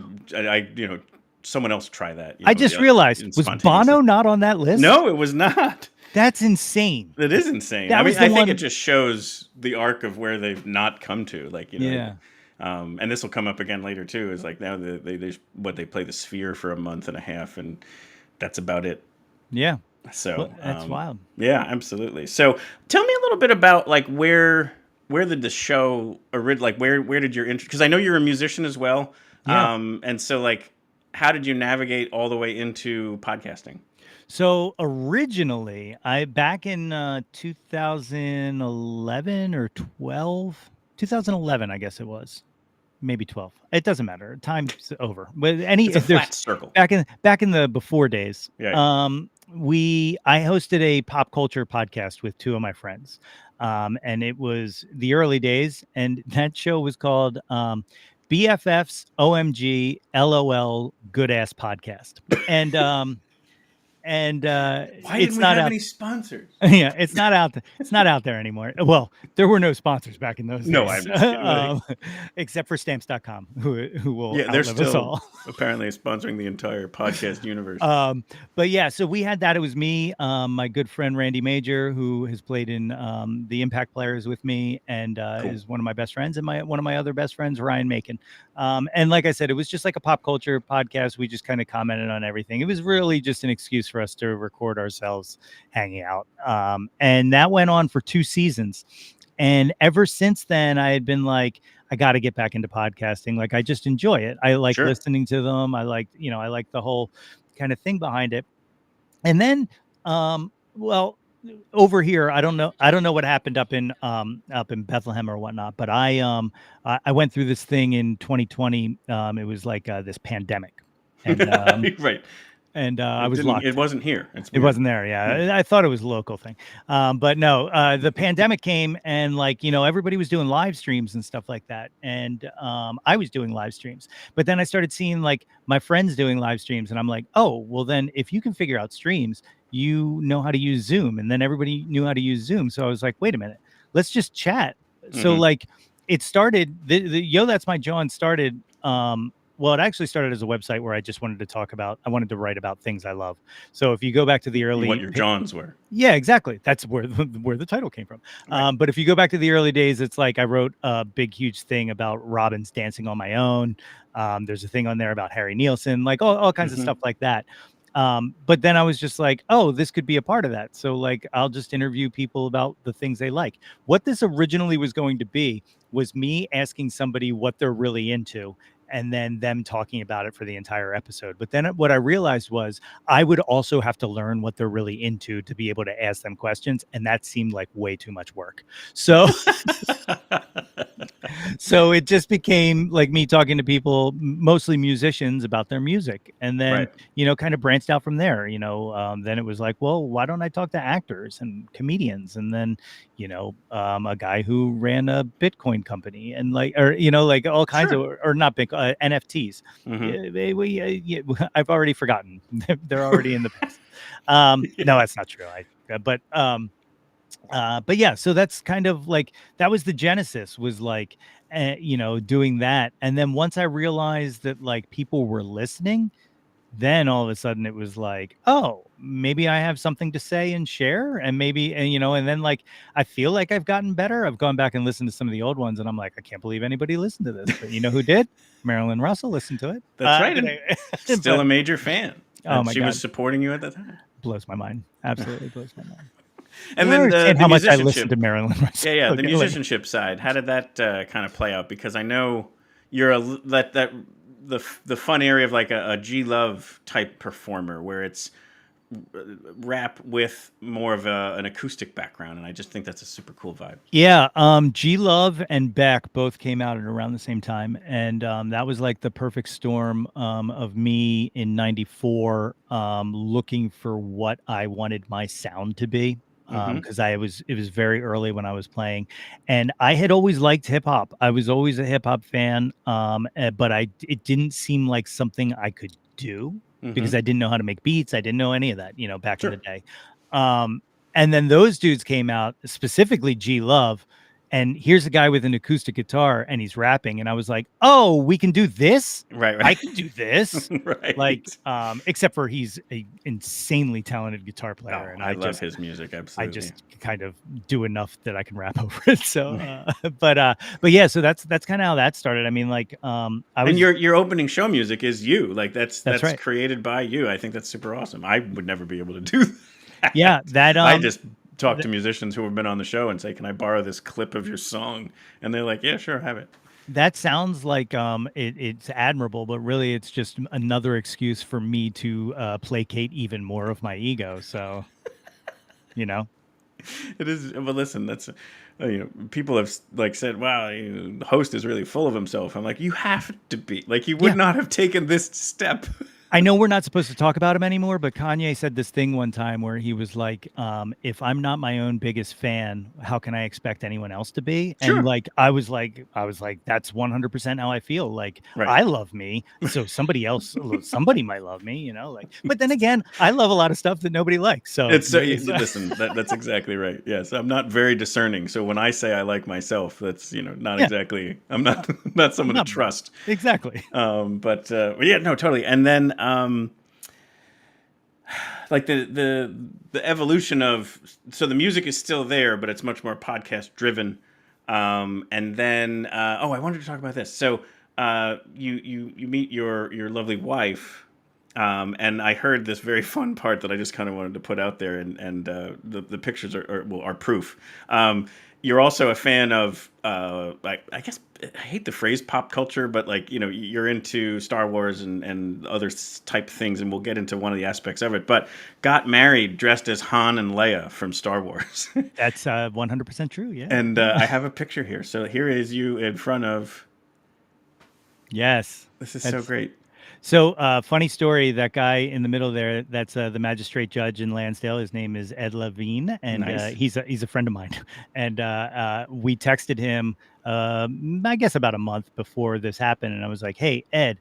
someone else try that. I just realized, was Bono not on that list? No, it was not. That's insane. It is insane. I think it just shows the arc of where they've not come to. Like, and this will come up again later too. Is like now they play the Sphere for a month and a half, and that's about it. Yeah. So that's wild. Yeah, absolutely. So tell me a little bit about like where did the show like where did your interest? Because I know you're a musician as well. Yeah. And so like, how did you navigate all the way into podcasting? So originally, back in 2011 or 2011, I guess it was, maybe 12. It doesn't matter. Time's over. But it's a flat circle. Back in the before days, yeah. I hosted a pop culture podcast with 2 of my friends, and it was the early days, and that show was called BFF's OMG LOL Good Ass Podcast. And why didn't we have any sponsors? Yeah, it's not out there. It's not out there anymore. Well, there were no sponsors back in those days. No, I'm just kidding. Except for stamps.com, who will they're still us all. Apparently sponsoring the entire podcast universe. But yeah, so we had that. It was me, my good friend Randy Major, who has played in the Impact Players with me, and cool. is one of my best friends, and one of my other best friends, Ryan Macon. And like I said, it was just like a pop culture podcast. We just kind of commented on everything. It was really just an excuse for us to record ourselves hanging out. And that went on for 2 seasons. And ever since then, I had been like, I got to get back into podcasting. Like, I just enjoy it. I like listening to them. I like the whole kind of thing behind it. And then, over here, I don't know what happened up in Bethlehem or whatnot, but I went through this thing in 2020. It was like this pandemic. And, right. and I was locked. It wasn't here. It wasn't there. Yeah. I thought it was a local thing. But no, the pandemic came and like, everybody was doing live streams and stuff like that. And I was doing live streams, but then I started seeing like my friends doing live streams and I'm like, oh, well then if you can figure out streams, you know how to use Zoom. And then everybody knew how to use Zoom. So I was like, wait a minute, let's just chat. So like it started, the Yo, That's My Jawn started, well, it actually started as a website where I just wanted to wanted to write about things I love. So if you go back to the early... What your Jawns were. Yeah, exactly. That's where the title came from. Right. But if you go back to the early days, it's like I wrote a big, huge thing about Robin's dancing on my own. There's a thing on there about Harry Nielsen, like all kinds of stuff like that. But then I was just like, oh, this could be a part of that. So like, I'll just interview people about the things they like. What this originally was going to be was me asking somebody what they're really into and then them talking about it for the entire episode. But then what I realized was I would also have to learn what they're really into to be able to ask them questions. And that seemed like way too much work. So, so it just became like me talking to people, mostly musicians, about their music. And then, kind of branched out from there, then it was like, well, why don't I talk to actors and comedians? And then, a guy who ran a Bitcoin company and like all kinds of, or not Bitcoin, NFTs. I've already forgotten. They're already in the past. No, that's not true. But yeah, so that's kind of like, that was the genesis, was like, doing that. And then once I realized that like people were listening, then all of a sudden it was like, oh, maybe I have something to say and share. And maybe, and then like, I feel like I've gotten better. I've gone back and listened to some of the old ones and I'm like, I can't believe anybody listened to this. But you know who did? Marilyn Russell listened to it. That's right. And still a major fan. Oh my God. She was supporting you at the time. Blows my mind. Absolutely blows my mind. And then the how much I musicianship. listened to Marilyn Russell. Yeah, the musicianship side. How did that kind of play out? Because I know you're the fun area of like a G Love type performer where it's rap with more of an acoustic background, and I just think that's a super cool vibe. Yeah, G Love and Beck both came out at around the same time, and that was like the perfect storm of me in '94 looking for what I wanted my sound to be. Because it was very early when I was playing, and I had always liked hip hop. I was always a hip hop fan, but it didn't seem like something I could do because I didn't know how to make beats. I didn't know any of that, back in the day. And then those dudes came out, specifically G Love. And here's a guy with an acoustic guitar and he's rapping. And I was like, oh, we can do this? Right. I can do this. Right. Like, except for he's an insanely talented guitar player. And I love his music. Absolutely. I just kind of do enough that I can rap over it. So, but yeah, so that's kind of how that started. I mean, like, and your opening show music is you. Like that's right. Created by you. I think that's super awesome. I would never be able to do that. Yeah. I just talk to musicians who have been on the show and say, can I borrow this clip of your song? And they're like, yeah, sure, have it. That sounds like it's admirable, but really it's just another excuse for me to placate even more of my ego. So, It is. But listen, that's, people have like said, wow, the host is really full of himself. I'm like, you have to be. Like, you would not have taken this step. I know we're not supposed to talk about him anymore, but Kanye said this thing one time where he was like, if I'm not my own biggest fan, how can I expect anyone else to be? Sure. And like, I was like, that's 100% how I feel. Like, I love me. So somebody might love me, but then again, I love a lot of stuff that nobody likes. So listen, that's exactly right. Yes. I'm not very discerning. So when I say I like myself, that's, not exactly, I'm not someone to trust. Exactly. But yeah, no, totally. And then, like the evolution of, so the music is still there, but it's much more podcast driven. And then I wanted to talk about this. So you meet your lovely wife, and I heard this very fun part that I just kind of wanted to put out there, and the pictures are proof. You're also a fan of, I guess, I hate the phrase pop culture, but like, you're into Star Wars and other type things, and we'll get into one of the aspects of it, but got married dressed as Han and Leia from Star Wars. That's 100% true, yeah. And I have a picture here. So here is you in front of... Yes. This is so great. So, funny story. That guy in the middle there, that's the magistrate judge in Lansdale. His name is Ed Levine, and Nice. he's a friend of mine. And we texted him, I guess, about a month before this happened, and I was like, "Hey, Ed,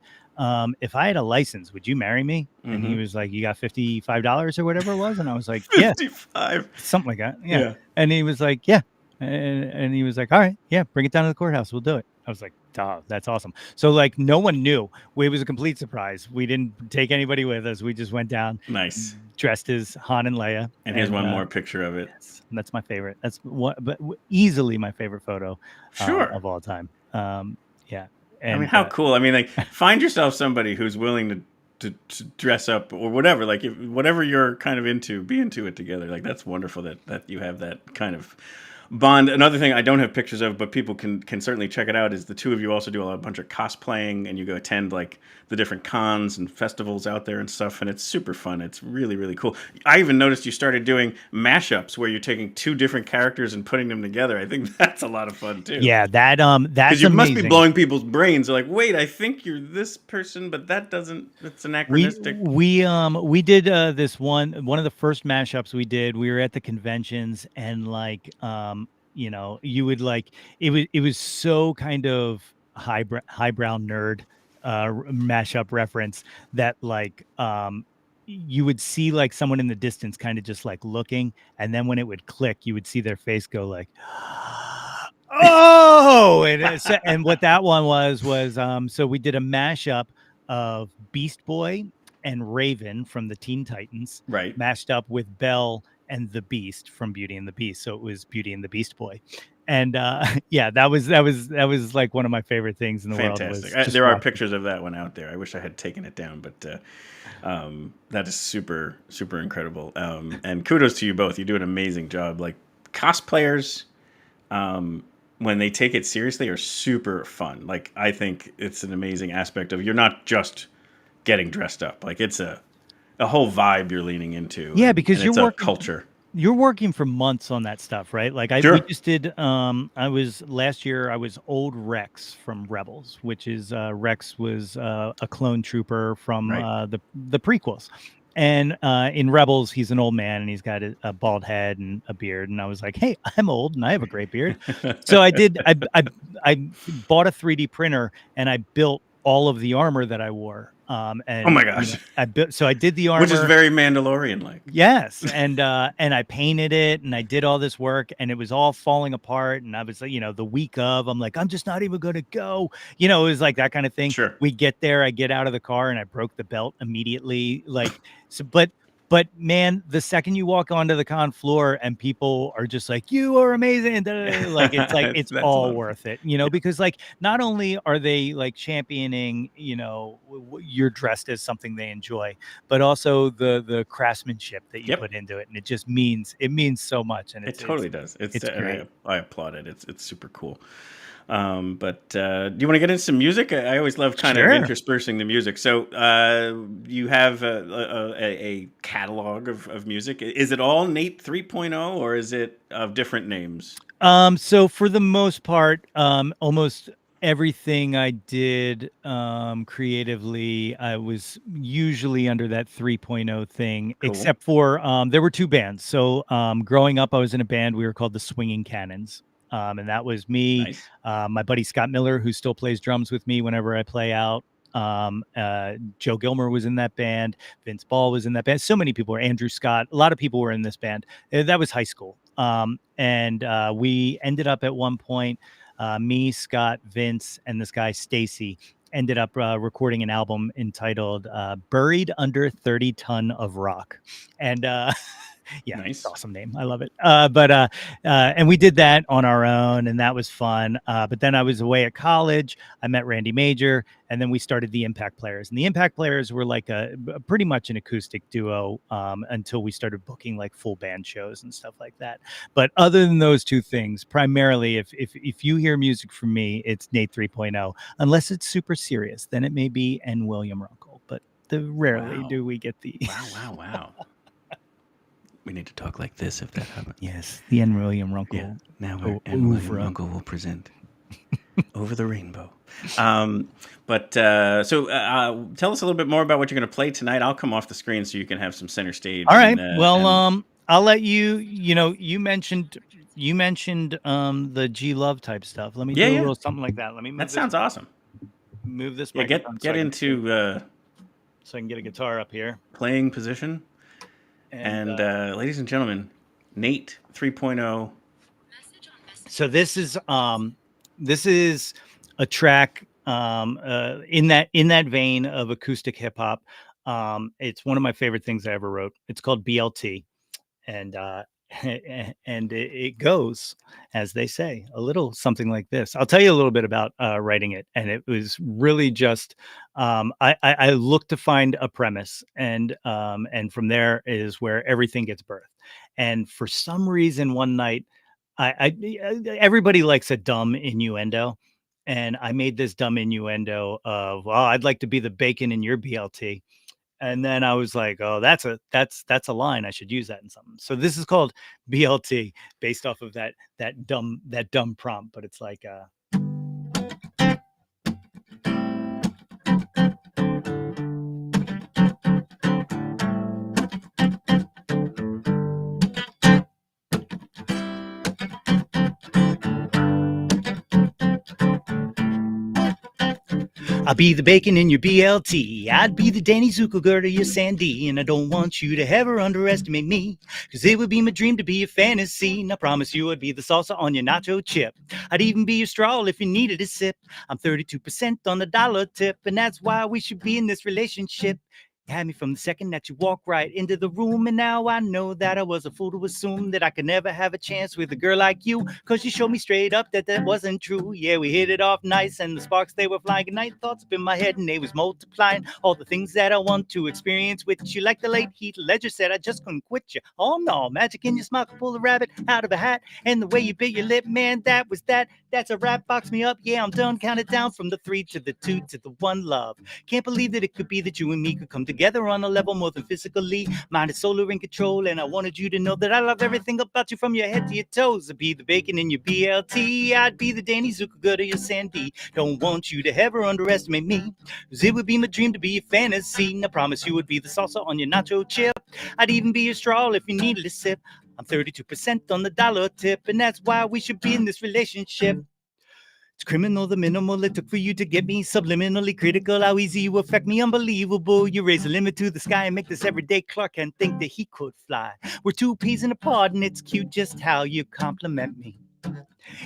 if I had a license, would you marry me?" And he was like, "You got $55 or whatever it was," and I was like, "Yeah, 55. something like that." Yeah. Yeah. And he was like, "Yeah," and he was like, "All right, yeah, bring it down to the courthouse. We'll do it." I was like, "Oh, that's awesome." So like, no one knew. It was a complete surprise. We didn't take anybody with us. We just went down, Nice. dressed as Han and Leia. And here's one more picture of it. Yes, that's my favorite. That's easily my favorite photo Sure. of all time. Yeah. I mean, how cool. I mean, like, find yourself somebody who's willing to dress up or whatever. Like, whatever you're kind of into, be into it together. Like, that's wonderful that you have that kind of bond. Another thing I don't have pictures of, but people can certainly check it out, is the two of you also do a bunch of cosplaying, and you go attend like the different cons and festivals out there and stuff, and it's super fun. It's really, really cool. I even noticed you started doing mashups where you're taking two different characters and putting them together. I think that's a lot of fun too. Yeah, that's because you amazing. must be blowing people's brains. They're like, wait, I think you're this person, but that doesn't. It's anachronistic. We did this one of the first mashups we did. We were at the conventions, and like you know, you would like it was so kind of highbrow nerd mashup reference that like you would see like someone in the distance kind of just like looking, and then when it would click, you would see their face go like oh, and what that one was so we did a mashup of Beast Boy and Raven from the Teen Titans, right, mashed up with Belle and the Beast from Beauty and the Beast. So it was Beauty and the Beast Boy. And yeah, that was like one of my favorite things in the world. There are pictures of that one out there. I wish I had taken it down, but that is super, super incredible. And kudos to you both. You do an amazing job. Like, cosplayers, when they take it seriously, are super fun. Like, I think it's an amazing aspect of, you're not just getting dressed up. Like, it's a whole vibe you're leaning into. Yeah, because it's a culture. You're working for months on that stuff, right? Like we just did. Last year I was old Rex from Rebels, which is Rex was a clone trooper from the prequels. And in Rebels, he's an old man and he's got a bald head and a beard. And I was like, hey, I'm old and I have a great beard. So I bought a 3D printer and I built all of the armor that I wore. And oh my gosh, I did the armor, which is very Mandalorian like. Yes. And I painted it and I did all this work and it was all falling apart. And I was like, the week of, I'm like, I'm just not even going to go, it was like that kind of thing. Sure. We get there, I get out of the car and I broke the belt immediately. Like, so, but man, the second you walk onto the con floor and people are just like, you are amazing. Like, it's like, it's all worth it, because like, not only are they like championing, you're dressed as something they enjoy, but also the craftsmanship that you put into it. And it just means so much. And it totally does. It's great. I applaud it. It's super cool. But do you want to get into some music? I always love kind of interspersing the music. So you have a catalog of music. Is it all Nate 3.0 or is it of different names? So for the most part, almost everything I did creatively, I was usually under that 3.0 thing, cool. Except for there were two bands. So growing up, I was in a band. We were called the Swinging Cannons. And that was me, nice. My buddy Scott Miller, who still plays drums with me whenever I play out. Joe Gilmer was in that band. Vince Ball was in that band. So many people were. Andrew Scott. A lot of people were in this band. That was high school. And we ended up at one point, me, Scott, Vince, and this guy, Stacy, ended up recording an album entitled Buried Under 30 Ton of Rock. And yeah, nice. Awesome name. I love it. And we did that on our own and that was fun. But then I was away at college. I met Randy Major and then we started the Impact Players. And the Impact Players were like a pretty much an acoustic duo until we started booking like full band shows and stuff like that. But other than those two things, primarily if you hear music from me, it's Nate 3.0, unless it's super serious, then it may be N. William Runkel. But rarely do we get the wow. We need to talk like this if that happens. Yes, the N. William Runkle. Yeah. Now N. William Runkle will present over the rainbow. But so tell us a little bit more about what you're going to play tonight. I'll come off the screen so you can have some center stage. All right. And I'll let you. You mentioned the G Love type stuff. Let me do a little something like that. Let me. That sounds awesome. Move this. Yeah, get into so I can get a guitar up here. Playing position. And ladies and gentlemen, Nate 3.0. So this is a track in that vein of acoustic hip hop. It's one of my favorite things I ever wrote. It's called BLT, and it goes, as they say, a little something like this. I'll tell you a little bit about writing it, and it was really just I looked to find a premise, and from there is where everything gets birthed. And for some reason, one night, everybody likes a dumb innuendo, and I made this dumb innuendo of, well, I'd like to be the bacon in your BLT. And then I was like, oh, that's a line. I should use that in something. So this is called BLT, based off of that dumb prompt. But it's like I'll be the bacon in your BLT. I'd be the Danny Zuckerberg to your Sandy. And I don't want you to ever underestimate me, because it would be my dream to be a fantasy. And I promise you I'd be the salsa on your nacho chip. I'd even be your straw if you needed a sip. I'm 32% on the dollar tip, and that's why we should be in this relationship. You had me from the second that you walked right into the room, and now I know that I was a fool to assume that I could never have a chance with a girl like you, because you showed me straight up that wasn't true. Yeah, we hit it off nice, and the sparks, they were flying. Good night thoughts up in my head, and they was multiplying. All the things that I want to experience with you, like the late Heath Ledger said, I just couldn't quit you. Oh no, magic in your smile could pull a rabbit out of a hat, and the way you bit your lip, man, that was that. That's a rap, box me up, yeah, I'm done. Count it down from the 3 to the 2 to the 1, love. Can't believe that it could be that you and me could come together on a level more than physically. Mind is solar in control, and I wanted you to know that I love everything about you from your head to your toes. I'd be the bacon in your BLT. I'd be the Danny Zuckerberg to your Sandy. Don't want you to ever underestimate me, because it would be my dream to be a fantasy. And I promise you would be the salsa on your nacho chip. I'd even be your straw if you needed a sip. I'm 32% on the dollar tip, and that's why we should be in this relationship. It's criminal, the minimal it took for you to get me subliminally critical. How easy you affect me, unbelievable. You raise the limit to the sky and make this everyday Clark Kent think that he could fly. We're 2 peas in a pod, and it's cute just how you compliment me.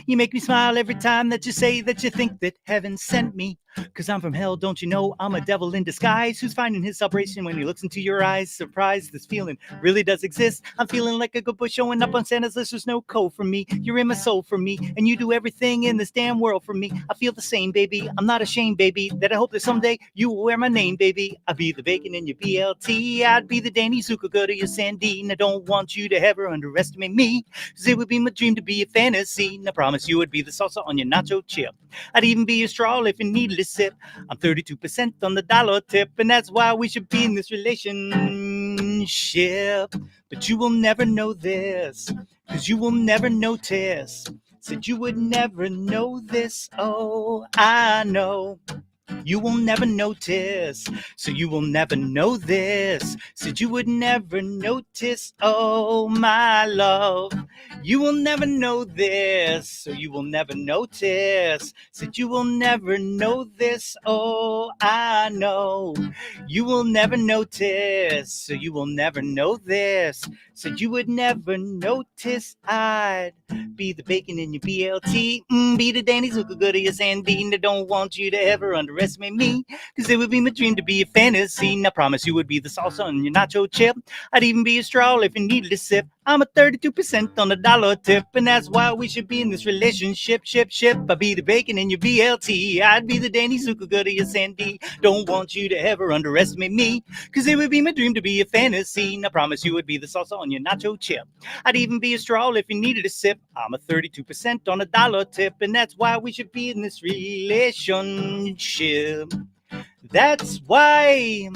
You make me smile every time that you say that you think that heaven sent me. Cause I'm from hell, don't you know? I'm a devil in disguise who's finding his celebration when he looks into your eyes. Surprised this feeling really does exist. I'm feeling like a good boy showing up on Santa's list. There's no code for me. You're in my soul for me, and you do everything in this damn world for me. I feel the same, baby. I'm not ashamed, baby, that I hope that someday you will wear my name, baby. I'll be the bacon in your BLT. I'd be the Danny Zuckerberg to your Sandy. And I don't want you to ever underestimate me, cause it would be my dream to be a fantasy. And I promise you would be the salsa on your nacho chip. I'd even be your straw if you needed a sip. I'm 32% on the dollar tip, and that's why we should be in this relationship. But you will never know this, cause you will never notice. Said you would never know this. Oh, I know. You will never notice, so you will never know this. Said you would never notice, oh my love. You will never know this, so you will never notice. Said you will never know this, oh I know. You will never notice, so you will never know this. Said you would never notice I'd be the bacon in your BLT. Be the Danny Zuckerberg to your Sandy. And I don't want you to ever underestimate me, cause it would be my dream to be a fantasy. And I promise you would be the salsa on your nacho chip. I'd even be a straw if you needed a sip. I'm a 32% on the dollar tip, and that's why we should be in this relationship. Ship. I'd be the bacon in your BLT. I'd be the Danny Zuckerberg to your Sandy. Don't want you to ever underestimate me, cause it would be my dream to be a fantasy. And I promise you would be the salsa on your nacho chip. I'd even be a straw if you needed a sip. I'm a 32% on a dollar tip, and that's why we should be in this relationship. That's why,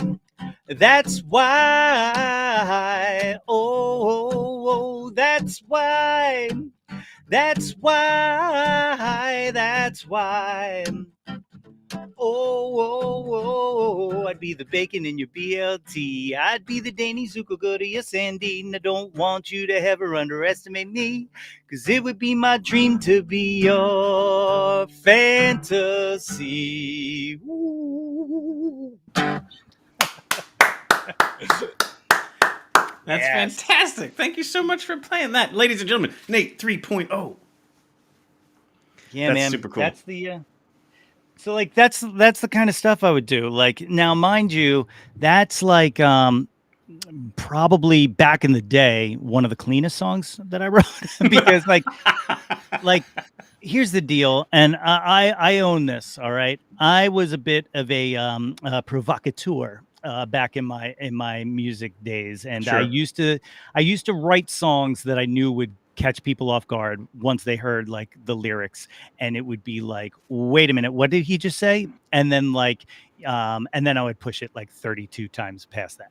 oh, that's why, That's why. Oh, I'd be the bacon in your BLT. I'd be the Danny Zuko go to your Sandine. I don't want you to ever underestimate me, because it would be my dream to be your fantasy. Ooh. That's fantastic. Thank you so much for playing that. Ladies and gentlemen, Nate 3.0. Yeah, That's man. super cool. That's the so like that's the kind of stuff I would do. Like, now, mind you, that's like probably back in the day one of the cleanest songs that I wrote because like here's the deal, and I own this, all right? I was a bit of a provocateur back in my music days, and Sure. I used to write songs that I knew would catch people off guard once they heard like the lyrics, and it would be like, wait a minute, what did he just say? And then like and then I would push it like 32 times past that.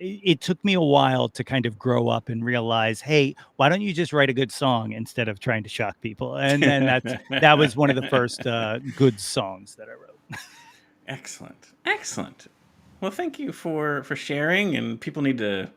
It took me a while to kind of grow up and realize, hey, why don't you just write a good song instead of trying to shock people? And then that was one of the first good songs that I wrote. Excellent. Well, thank you for sharing, and people need to,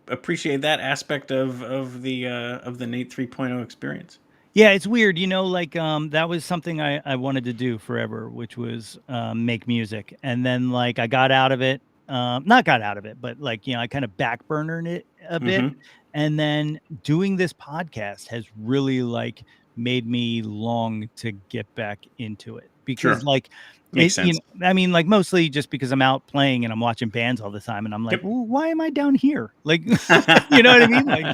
appreciate that aspect of the Nate 3.0 experience. Yeah, it's weird, like that was something I wanted to do forever, which was make music. And then like I got out of it, not got out of it, but like, I kind of backburnered it a bit. And then doing this podcast has really like made me long to get back into it, because like, makes sense. I mean, like mostly just because I'm out playing and I'm watching bands all the time, and I'm like, well, why am I down here? Like, you know what I mean? Like,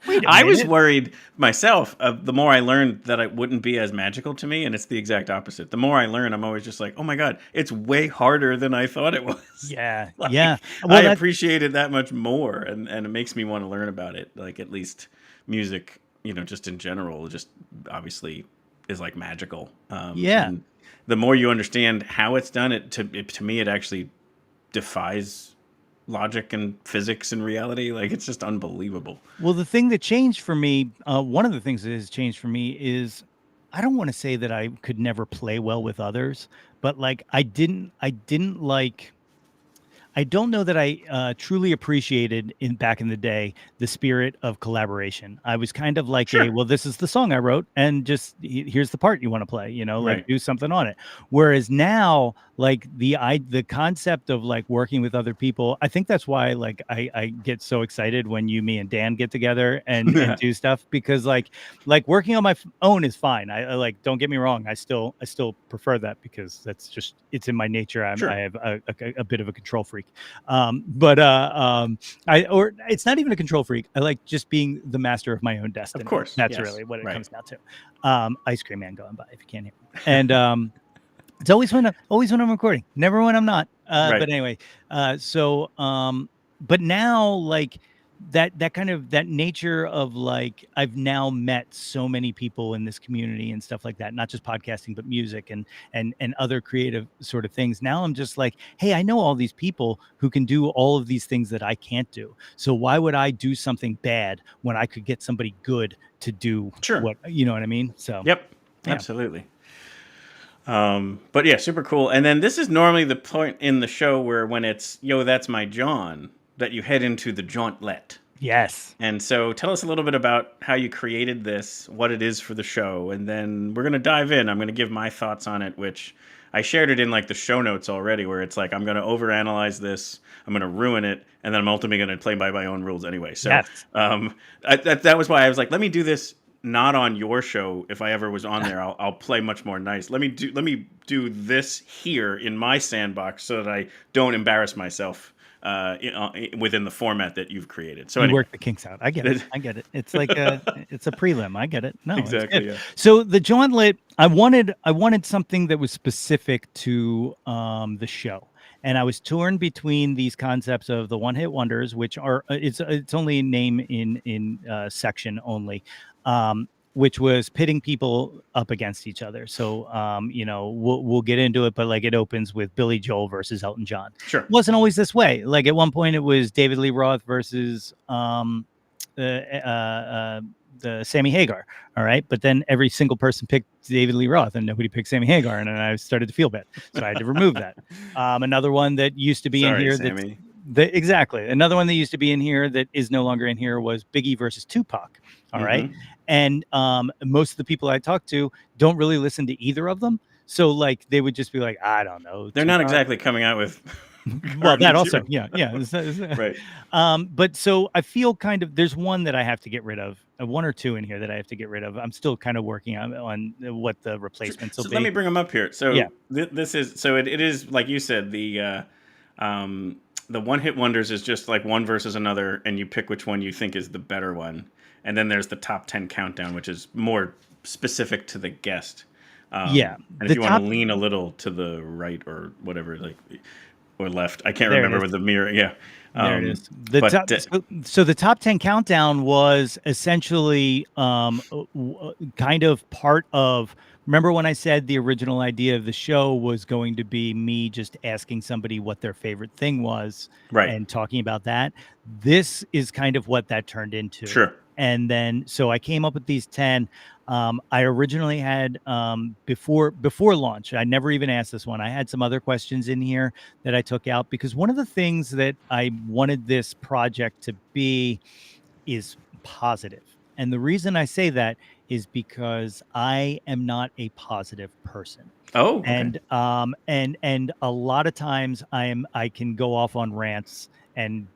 wait a minute. I was worried myself. The more I learned that it wouldn't be as magical to me, and it's the exact opposite. The more I learn, I'm always just like, oh my God, it's way harder than I thought it was. Yeah, like, yeah. Well, I appreciate it that much more, and it makes me want to learn about it. Like, at least music, just in general, just obviously is like magical. And the more you understand how it's done, to me, it actually defies logic and physics and reality. Like, it's just unbelievable. Well, the thing that changed for me, one of the things that has changed for me is, I don't want to say that I could never play well with others, but like I don't know that I truly appreciated back in the day the spirit of collaboration. I was kind of like, well, this is the song I wrote, and just here's the part you want to play, like do something on it. Whereas now, like the concept of like working with other people, I think that's why like I get so excited when me and Dan get together and do stuff, because like working on my own is fine. I like, don't get me wrong, I still prefer that, because that's just, it's in my nature. I have a bit of a control freak. It's not even a control freak. I like just being the master of my own destiny. Of course. That's really what it comes down to. Ice cream man going by, if you can't hear me. And it's always when I'm recording, never when I'm not. But anyway, but now like that kind of that nature of like, I've now met so many people in this community and stuff like that, not just podcasting, but music and other creative sort of things. Now I'm just like, hey, I know all these people who can do all of these things that I can't do. So why would I do something bad when I could get somebody good to do what, you know what I mean? So absolutely. But yeah, super cool. And then this is normally the point in the show where, when it's, yo, that's my Jawn, that you head into the Jawntlet. Yes. And so tell us a little bit about how you created this, what it is for the show, and then we're going to dive in. I'm going to give my thoughts on it, which I shared it in like the show notes already, where it's like, I'm going to overanalyze this, I'm going to ruin it, and then I'm ultimately going to play by my own rules anyway. So that was why I was like, let me do this not on your show. If I ever was on there, I'll play much more nice. Let me do this here in my sandbox so that I don't embarrass myself within the format that you've created. So anyway. Work the kinks out. I get it. It's like it's a prelim. I get it. No, exactly. Yeah. So the Jawntlet, I wanted something that was specific to the show. And I was torn between these concepts of the one-hit wonders, which are it's only a name in section only, which was pitting people up against each other. So we'll get into it, but like it opens with Billy Joel versus Elton John. Sure, it wasn't always this way. Like at one point, it was David Lee Roth versus the Sammy Hagar. All right. But then every single person picked David Lee Roth and nobody picked Sammy Hagar. And then I started to feel bad. So I had to remove that. Another one that used to be in here Sammy. Exactly. Another one that used to be in here that is no longer in here was Biggie versus Tupac. All right. And most of the people I talked to don't really listen to either of them. So like they would just be like, I don't know. They're not exactly coming out with well, that also, yeah. Right. But so I feel kind of there's one that I have to get rid of, one or two in here that I have to get rid of. I'm still kind of working on what the replacements will be. Let me bring them up here. So Yeah. This is so it is like you said the one hit wonders is just like one versus another, and you pick which one you think is the better one, and then there's the top 10 countdown, which is more specific to the guest. Yeah, and if you want to lean a little to the right or whatever, like. Or left. I can't remember with the mirror. Yeah. There it is. So the top 10 countdown was essentially kind of part of, remember when I said the original idea of the show was going to be me just asking somebody what their favorite thing was and talking about that. This is kind of what that turned into. Sure. And then, so I came up with these 10. I originally had, before launch, I never even asked this one. I had some other questions in here that I took out because one of the things that I wanted this project to be is positive. And the reason I say that is because I am not a positive person. Oh, okay. And a lot of times I can go off on rants and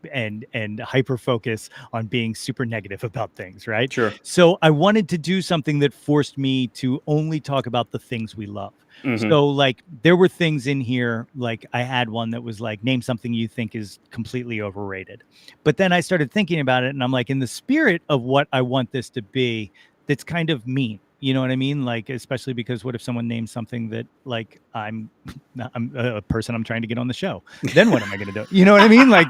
hyper focus on being super negative about things, right? Sure. So I wanted to do something that forced me to only talk about the things we love. So like there were things in here, like I had one that was like, name something you think is completely overrated. But then I started thinking about it and I'm like, in the spirit of what I want this to be, that's kind of mean. You know what I mean? Like, especially because what if someone names something that like I'm a person I'm trying to get on the show? Then what am I going to do? You know what I mean? Like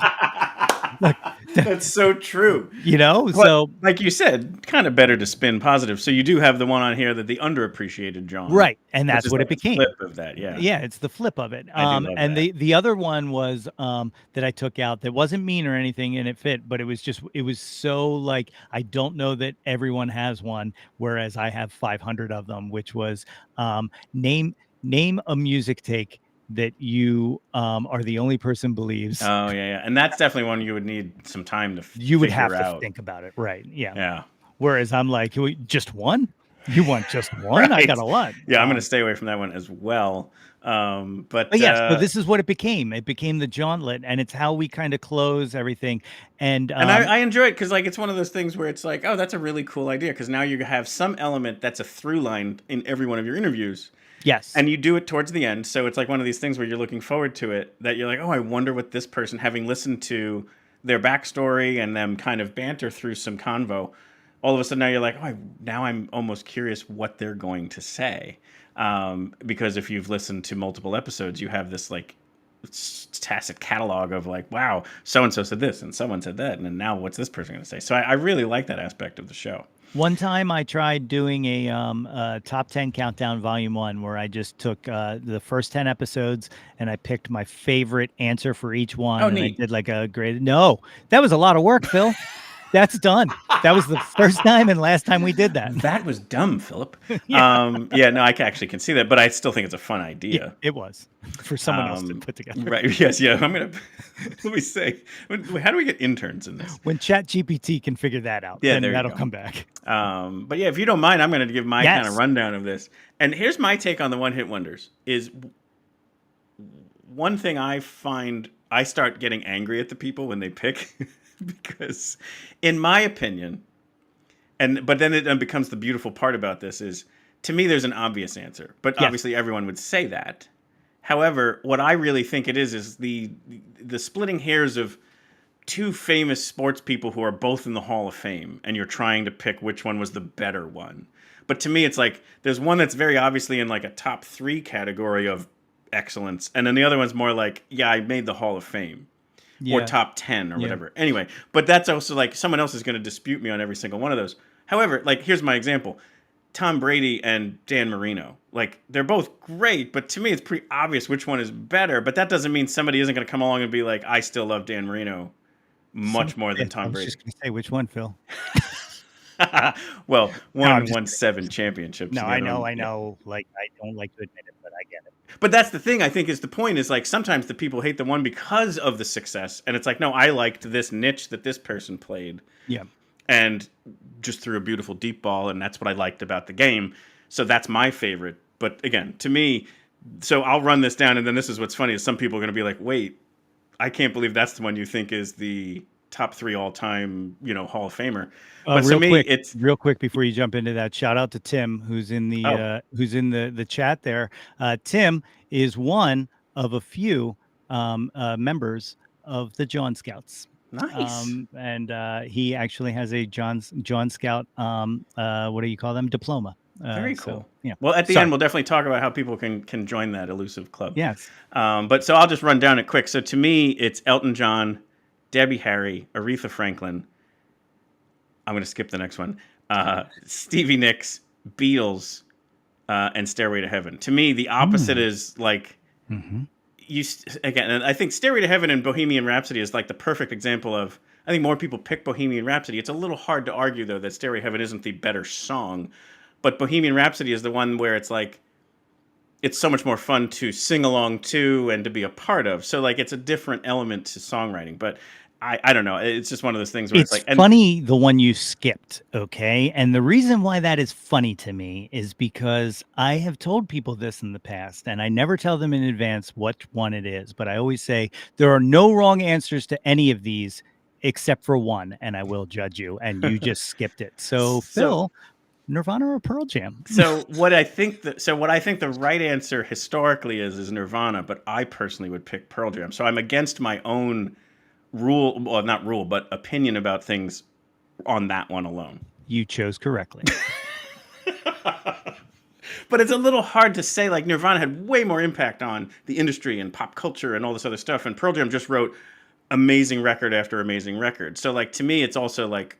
that's so true. You know, but, so like you said, kind of better to spin positive. So you do have the one on here that the underappreciated Jawn, right? And that's what it became. Flip of that, yeah. Yeah, it's the flip of it. I do love and that. the other one was that I took out that wasn't mean or anything, and it fit, but it was so like I don't know that everyone has one, whereas I have 500 of them, which was name a music take that you are the only person believes. Oh yeah, and that's definitely one you would need some time to. You would have out. to think about it, right? Yeah. Yeah. Whereas I'm like, just one? You want just one? Right. I got a lot. Yeah, I'm going to stay away from that one as well. But yes, so this is what it became. It became the Jawntlet, and it's how we kind of close everything. And I enjoy it because like it's one of those things where it's like, oh, that's a really cool idea because now you have some element that's a through line in every one of your interviews. Yes. And you do it towards the end. So it's like one of these things where you're looking forward to it, that you're like, oh, I wonder what this person, having listened to their backstory and them kind of banter through some convo, all of a sudden now you're like, oh, now I'm almost curious what they're going to say. Because if you've listened to multiple episodes, you have this like tacit catalog of like, wow, so-and-so said this and someone said that. And then now what's this person going to say? So I really like that aspect of the show. One time I tried doing a top 10 countdown volume 1 where I just took the first 10 episodes and I picked my favorite answer for each one. Oh, and neat. I did like a grade. No, that was a lot of work, Phil. That's done. That was the first time and last time we did that. That was dumb, Philip. Yeah, no, I actually can see that, but I still think it's a fun idea. It was for someone else to put together. Right. Yes. Yeah. I'm going to, let me say, how do we get interns in this? When ChatGPT can figure that out, then that'll come back. But yeah, if you don't mind, I'm going to give my kind of rundown of this. And here's my take on the one hit wonders is one thing I find I start getting angry at the people when they pick because in my opinion, but then it becomes the beautiful part about this is to me, there's an obvious answer, but obviously everyone would say that. However, what I really think it is the splitting hairs of two famous sports people who are both in the Hall of Fame, and you're trying to pick which one was the better one. But to me, it's like there's one that's very obviously in like a top 3 category of excellence, and then the other one's more like, yeah, I made the Hall of Fame. Or top 10 or whatever. Anyway, but that's also like someone else is going to dispute me on every single one of those. However, like here's my example. Tom Brady and Dan Marino. Like they're both great, but to me it's pretty obvious which one is better, but that doesn't mean somebody isn't going to come along and be like, I still love Dan Marino much more than I Tom was Brady. just going to say, which one, Phil? Well, I'm one just won kidding. 7 championships. No, the I other know, one- I yeah. know. Like, I don't like to admit it, but I get it. But that's the thing, I think, is the point is like sometimes the people hate the one because of the success. And it's like, no, I liked this niche that this person played Yeah. and just threw a beautiful deep ball. And that's what I liked about the game. So that's my favorite. But again, to me, so I'll run this down. And then this is what's funny is some people are going to be like, wait, I can't believe that's the one you think is the top 3 all-time, Hall of Famer. But Real to me, quick, it's real quick before you jump into that, shout out to Tim who's in the chat there. Tim is one of a few members of the Jawn Scouts. nice. And he actually has a Jawn Scout what do you call them, diploma. Very so, cool. yeah. Well, at the Sorry. end, we'll definitely talk about how people can join that elusive club. Yes. But so I'll just run down it quick. So to me, it's Elton John, Debbie Harry, Aretha Franklin. I'm going to skip the next one. Stevie Nicks, Beatles, and Stairway to Heaven. To me, the opposite is like again. And I think Stairway to Heaven and Bohemian Rhapsody is like the perfect example of. I think more people pick Bohemian Rhapsody. It's a little hard to argue though that Stairway to Heaven isn't the better song, but Bohemian Rhapsody is the one where it's like. It's so much more fun to sing along to and to be a part of. So like it's a different element to songwriting. But I don't know. It's just one of those things where it's like funny the one you skipped, okay? And the reason why that is funny to me is because I have told people this in the past, and I never tell them in advance what one it is. But I always say there are no wrong answers to any of these except for one, and I will judge you. And you just skipped it. So Phil. Nirvana or Pearl Jam? So what I think the right answer historically is Nirvana, but I personally would pick Pearl Jam. So I'm against my own but opinion about things on that one alone. You chose correctly. But it's a little hard to say, like Nirvana had way more impact on the industry and pop culture and all this other stuff, and Pearl Jam just wrote amazing record after amazing record. So like to me, it's also like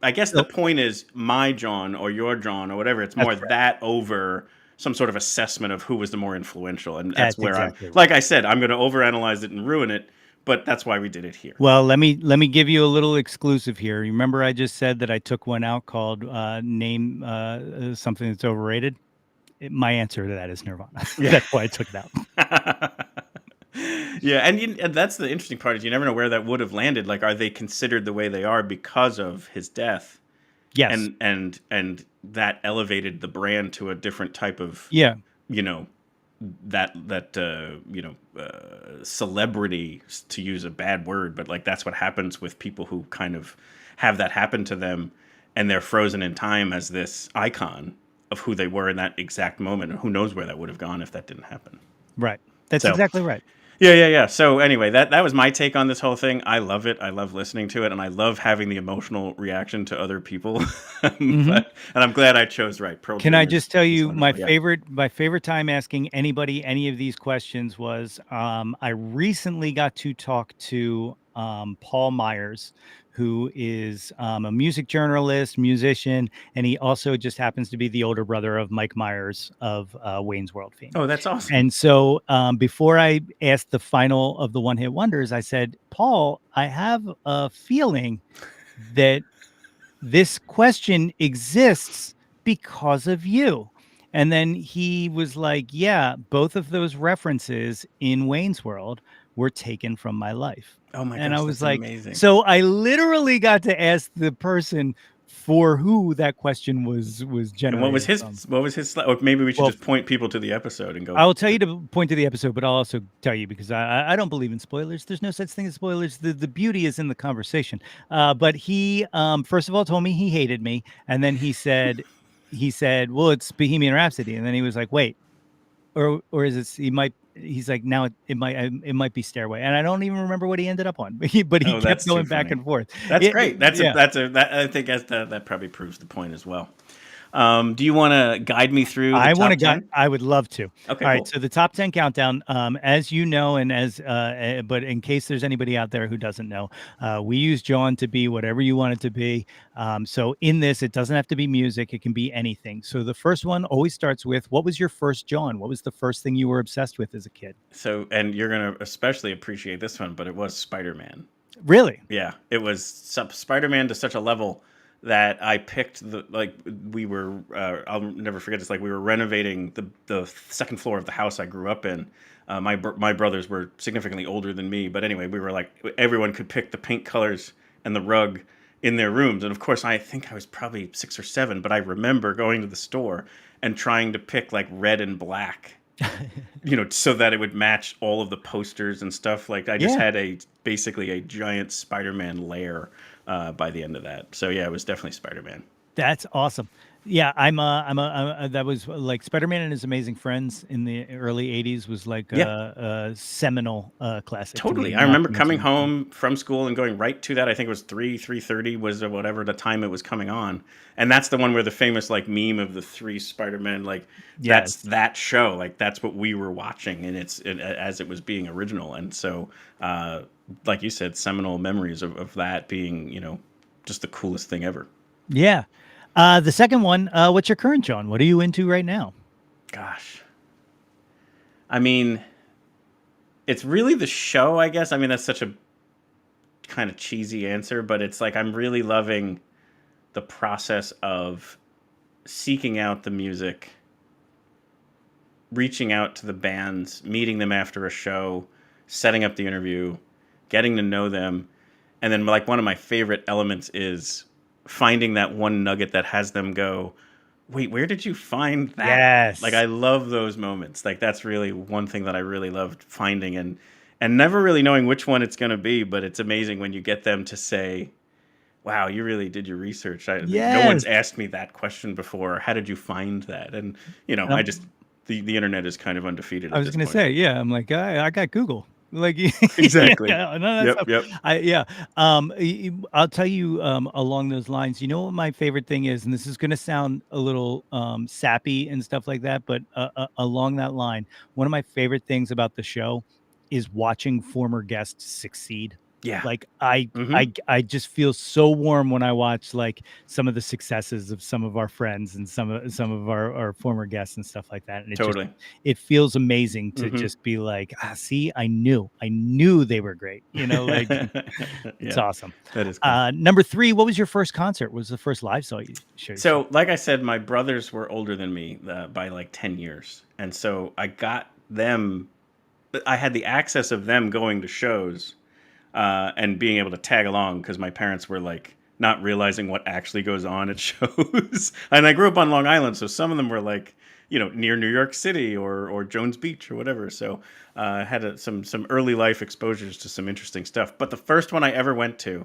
I guess the point is my Jawn or your Jawn or whatever. It's more that over some sort of assessment of who was the more influential. And that's where exactly like I said, I'm going to overanalyze it and ruin it, but that's why we did it here. Well, let me give you a little exclusive here. Remember I just said that I took one out called name something that's overrated? My answer to that is Nirvana. Yeah. That's why I took it out. Yeah, and that's the interesting part is you never know where that would have landed. Like, are they considered the way they are because of his death? Yes, and that elevated the brand to a different type of celebrity, to use a bad word, but like that's what happens with people who kind of have that happen to them, and they're frozen in time as this icon of who they were in that exact moment, and who knows where that would have gone if that didn't happen. Right. That's exactly right. Yeah. So anyway, that was my take on this whole thing. I love it. I love listening to it, and I love having the emotional reaction to other people. And I'm glad I chose right. Can I just tell you my favorite time asking anybody any of these questions was I recently got to talk to Paul Myers, who is a music journalist, musician, and he also just happens to be the older brother of Mike Myers of Wayne's World fame. Oh, that's awesome. And so before I asked the final of the One Hit Wonders, I said, Paul, I have a feeling that this question exists because of you. And then he was like, yeah, both of those references in Wayne's World were taken from my life. Oh my gosh, and I was that's like, amazing. So I literally got to ask the person for who that question was generated. And what was his or maybe we should just point people to the episode and go. I will tell you to point to the episode, but I'll also tell you because I don't believe in spoilers. There's no such thing as spoilers. The beauty is in the conversation. But he first of all told me he hated me, and then he said well, it's Bohemian Rhapsody, and then he was like, wait, or is it he's like, now it might be Stairway, and I don't even remember what he ended up on, but he kept going back and forth. That's great. I think that probably proves the point as well. Do you want to guide me through? I want to guide. I would love to. Okay. All right. So the top 10 countdown, as you know, and but in case there's anybody out there who doesn't know, we use Jawn to be whatever you want it to be. So in this, it doesn't have to be music; it can be anything. So the first one always starts with, "What was your first Jawn? What was the first thing you were obsessed with as a kid?" So, and you're gonna especially appreciate this one, but it was Spider-Man. Really? Yeah, it was Spider-Man to such a level that I picked we were I'll never forget this. Like we were renovating the second floor of the house I grew up in. My brothers were significantly older than me, but anyway, we were like everyone could pick the paint colors and the rug in their rooms. And of course, I think I was probably 6 or 7, but I remember going to the store and trying to pick like red and black. So that it would match all of the posters and stuff. Like I just had basically a giant Spider-Man lair by the end of that. So yeah, it was definitely Spider-Man. That's awesome. Yeah, that was like Spider-Man and His Amazing Friends in the early 80s was like a seminal classic. Totally. I remember coming home from school and going right to that. I think it was 3:30 was whatever the time it was coming on. And that's the one where the famous like meme of the 3 Spider-Men, like that's that show. Like that's what we were watching and as it was being original. And so like you said, seminal memories of that being, just the coolest thing ever. Yeah. The second one, what's your current Jawn? What are you into right now? Gosh. I mean, it's really the show, I guess. I mean, that's such a kind of cheesy answer, but it's like I'm really loving the process of seeking out the music, reaching out to the bands, meeting them after a show, setting up the interview, getting to know them. And then like one of my favorite elements is finding that one nugget that has them go, wait, where did you find that? Yes. Like I love those moments. Like that's really one thing that I really loved finding and never really knowing which one it's going to be, but it's amazing when you get them to say, wow, you really did your research. No one's asked me that question before. How did you find that? And I just the internet is kind kind of undefeated. I was going to say, yeah, I'm like, I got Google. Like exactly. Yep. I'll tell you along those lines. You know what my favorite thing is, and this is going to sound a little sappy and stuff like that, but along that line, one of my favorite things about the show is watching former guests succeed. Yeah. Like I just feel so warm when I watch like some of the successes of some of our friends and some of our former guests and stuff like that. And it feels amazing to just be like, see, I knew they were great. Like it's awesome. That is cool. Number 3, what was your first concert? What was the first live show you showed? So like I said, my brothers were older than me by like 10 years. And so I got them, I had the access of them going to shows and being able to tag along because my parents were like not realizing what actually goes on at shows. And I grew up on Long Island, so some of them were like, near New York City or Jones Beach or whatever. So I had some early life exposures to some interesting stuff. But the first one I ever went to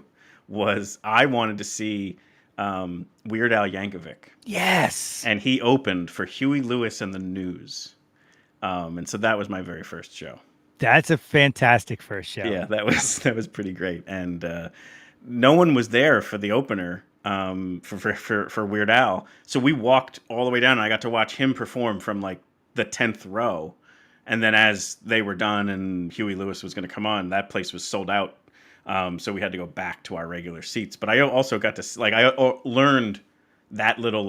was I wanted to see Weird Al Yankovic. Yes. And he opened for Huey Lewis and the News. And so that was my very first show. That's a fantastic first show. Yeah, that was pretty great, and no one was there for the opener for Weird Al. So we walked all the way down, and I got to watch him perform from like the 10th row. And then as they were done, and Huey Lewis was going to come on, that place was sold out. So we had to go back to our regular seats. But I also got to I learned that little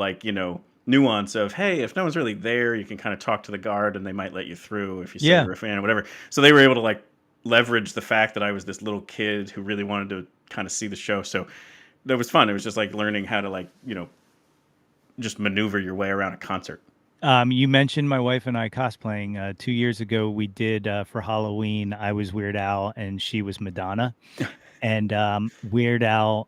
nuance of, hey, if no one's really there, you can kind of talk to the guard and they might let you through if you say you're a fan or whatever. So they were able to leverage the fact that I was this little kid who really wanted to kind of see the show. So that was fun. It was just learning how to just maneuver your way around a concert. You mentioned my wife and I cosplaying 2 years ago. We did for Halloween. I was Weird Al and she was Madonna. And Weird Al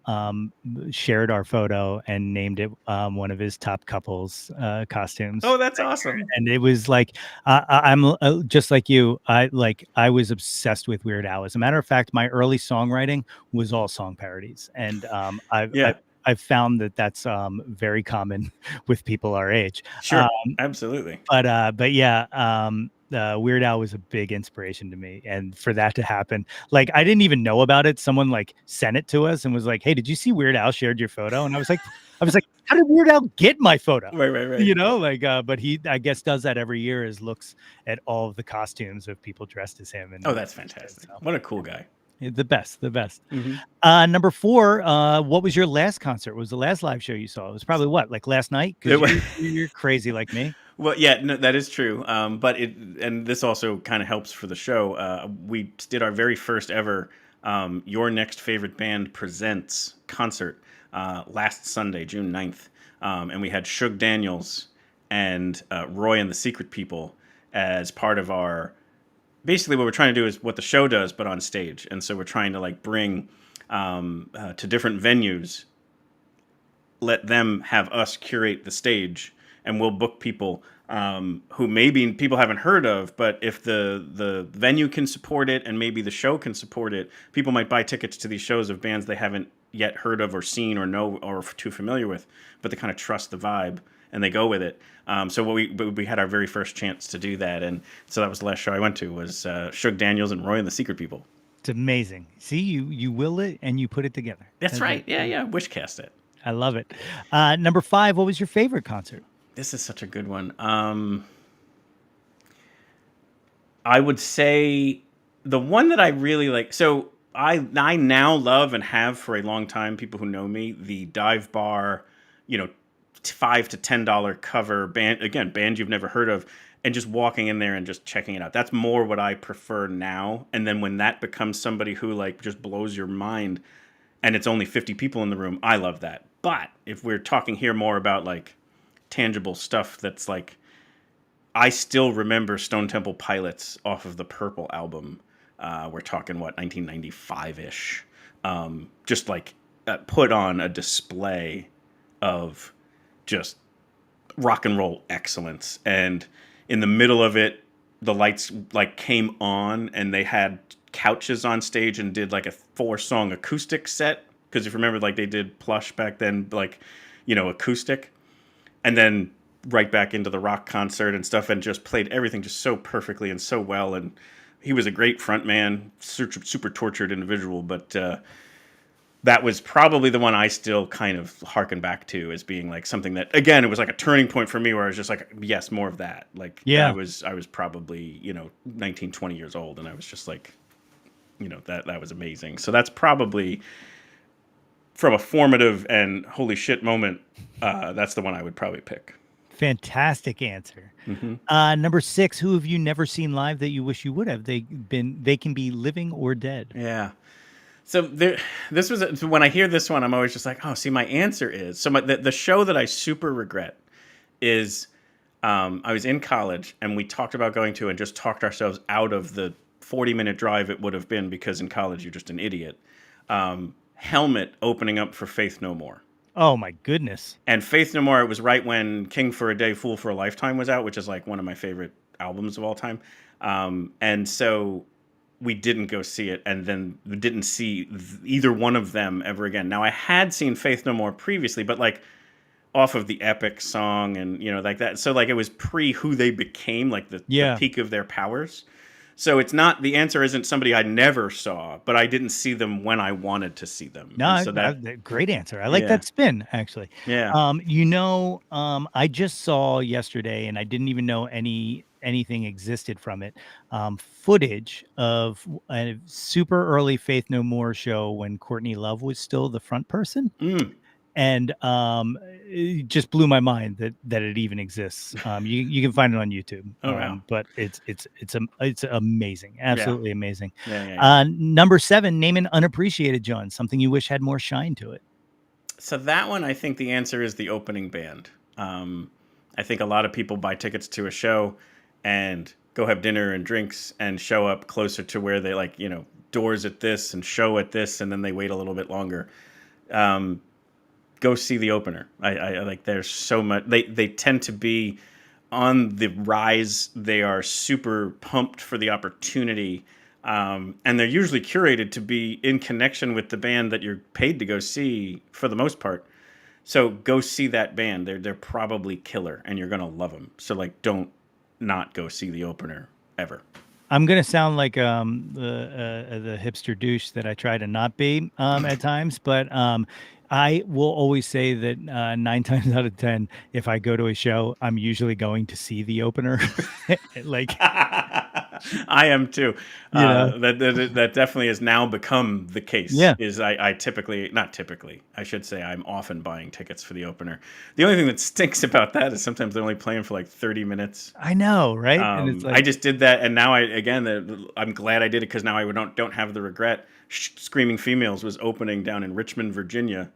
shared our photo and named it one of his top couples costumes. Oh, that's awesome! And it was like I'm just like you. I was obsessed with Weird Al. As a matter of fact, my early songwriting was all song parodies, and I've found that that's very common with people our age. Sure, absolutely. But yeah. Weird Al was a big inspiration to me, and for that to happen, I didn't even know about it. Someone sent it to us and was like, "Hey, did you see Weird Al shared your photo?" And I was like, "How did Weird Al get my photo?" Right. But he, I guess, does that every year. Is looks at all of the costumes of people dressed as him. And that's fantastic! What a cool guy. The best. Mm-hmm. Number 4, what was your last concert? What was the last live show you saw? It was probably last night? Because you're crazy like me. Well, yeah, no, that is true. But this also kind of helps for the show. We did our very first ever Your Next Favorite Band Presents concert last Sunday, June 9th. And we had Shug Daniels and Roy and the Secret People as part of our... Basically, what we're trying to do is what the show does, but on stage. And so we're trying to like bring to different venues, let them have us curate the stage, and we'll book people who maybe people haven't heard of, but if the venue can support it and maybe the show can support it, people might buy tickets to these shows of bands they haven't yet heard of or seen or know or too familiar with, but they kind of trust the vibe and they go with it. So we had our very first chance to do that, and so that was the last show I went to was Shug Daniels and Roy and the Secret People. It's amazing. See, you will it and you put it together. That's right. Yeah. Wishcast it. I love it. Number 5, what was your favorite concert? This is such a good one. I would say the one that I really like. So I now love and have for a long time, people who know me, the dive bar, $5 to $10 cover band you've never heard of, and just walking in there and just checking it out. That's more what I prefer now. And then when that becomes somebody who like just blows your mind, and it's only 50 people in the room, I love that. But if we're talking here more about like tangible stuff, that's like, I still remember Stone Temple Pilots off of the Purple album. We're talking 1995-ish. Just like put on a display of just rock and roll excellence. And in the middle of it, the lights like came on and they had couches on stage and did like a 4-song acoustic set. Because if you remember, like they did Plush back then, like, acoustic. And then right back into the rock concert and stuff, and just played everything just so perfectly and so well. And he was a great front man, super tortured individual. But that was probably the one I still kind of harken back to as being like something that, again, it was like a turning point for me where I was just like, yes, more of that. Like, yeah. I was probably, 19, 20 years old. And I was just like, that was amazing. So that's probably... from a formative and holy shit moment, that's the one I would probably pick. Fantastic answer. Mm-hmm. Number 6, who have you never seen live that you wish you would have? They can be living or dead. Yeah. So this was when I hear this one, I'm always just like, oh, see, my answer is so. The show that I super regret is I was in college and we talked about going to and just talked ourselves out of the 40-minute drive it would have been because in college you're just an idiot. Helmet opening up for Faith No More. Oh my goodness. And Faith No More, it was right when King for a Day, Fool for a Lifetime was out, which is like one of my favorite albums of all time. And so we didn't go see it, and then we didn't see either one of them ever again. Now I had seen Faith No More previously, but like off of the Epic song and like that. So like it was pre who they became, like the peak of their powers. So it's not, the answer isn't somebody I never saw, but I didn't see them when I wanted to see them. No, so great answer. I like that spin, actually. Yeah. I just saw yesterday, and I didn't even know anything existed from it. Footage of a super early Faith No More show when Courtney Love was still the front person. And it just blew my mind that it even exists. You can find it on YouTube. Wow. But it's amazing, absolutely amazing. Yeah. Number 7, name an unappreciated Jawn, something you wish had more shine to it. So that one, I think the answer is the opening band. I think a lot of people buy tickets to a show and go have dinner and drinks and show up closer to where they doors at this and show at this, and then they wait a little bit longer. Go see the opener. I like, there's so much, they tend to be on the rise. They are super pumped for the opportunity. And they're usually curated to be in connection with the band that you're paid to go see for the most part. So go see that band. They're probably killer and you're going to love them. So like, don't not go see the opener ever. I'm going to sound like the hipster douche that I try to not be at times, but I will always say that 9 times out of 10, if I go to a show, I'm usually going to see the opener. Like, I am too. That definitely has now become the case. Yeah. I typically, not typically, I should say, I'm often buying tickets for the opener. The only thing that stinks about that is sometimes they're only playing for like 30 minutes. I know, right? And it's like, I just did that, and now I'm glad I did it because now I don't have the regret. Screaming Females was opening down in Richmond, Virginia.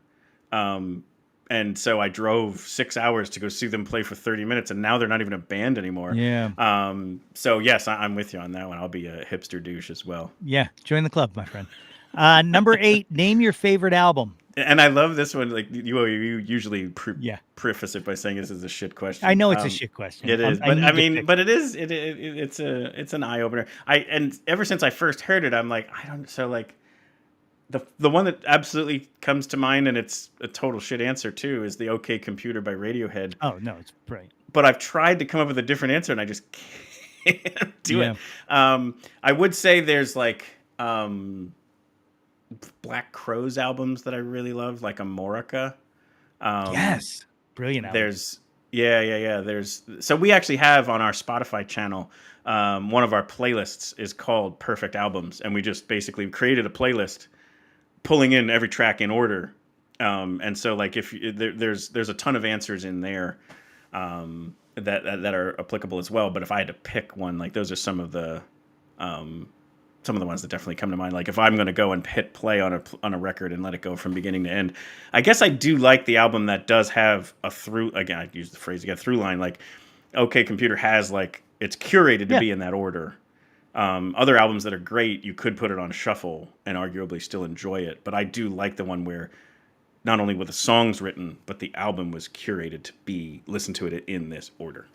And so I drove 6 hours to go see them play for 30 minutes, and now they're not even a band anymore. Yeah. So yes, I'm with you on that one. I'll be a hipster douche as well. Yeah. Join the club, my friend. Number 8, name your favorite album. And I love this one. Like you usually Yeah. preface it by saying this is a shit question. I know it's a shit question. It is, but need I to mean, fix but it's an eye opener. And ever since I first heard it, I'm like, I don't. So like, the one that absolutely comes to mind, and it's a total shit answer too, is the OK Computer by Radiohead. Oh no, it's great. But I've tried to come up with a different answer, and I just can't do it. I would say there's like Black Crowes albums that I really love, like Amorica. Yes, brilliant album. There's so we actually have on our Spotify channel, one of our playlists is called Perfect Albums, and we just basically created a playlist pulling in every track in order. And so like if there's a ton of answers in there that are applicable as well. But if I had to pick one, like those are some of the ones that definitely come to mind. Like if I'm going to go and hit play on a record and let it go from beginning to end, I guess I do like the album that does have a through. Again, I use the phrase again, through line. Like OK Computer has like it's curated to be in that order. Other albums that are great, you could put it on shuffle and arguably still enjoy it. But I do like the one where not only were the songs written, but the album was curated to be listened to it in this order.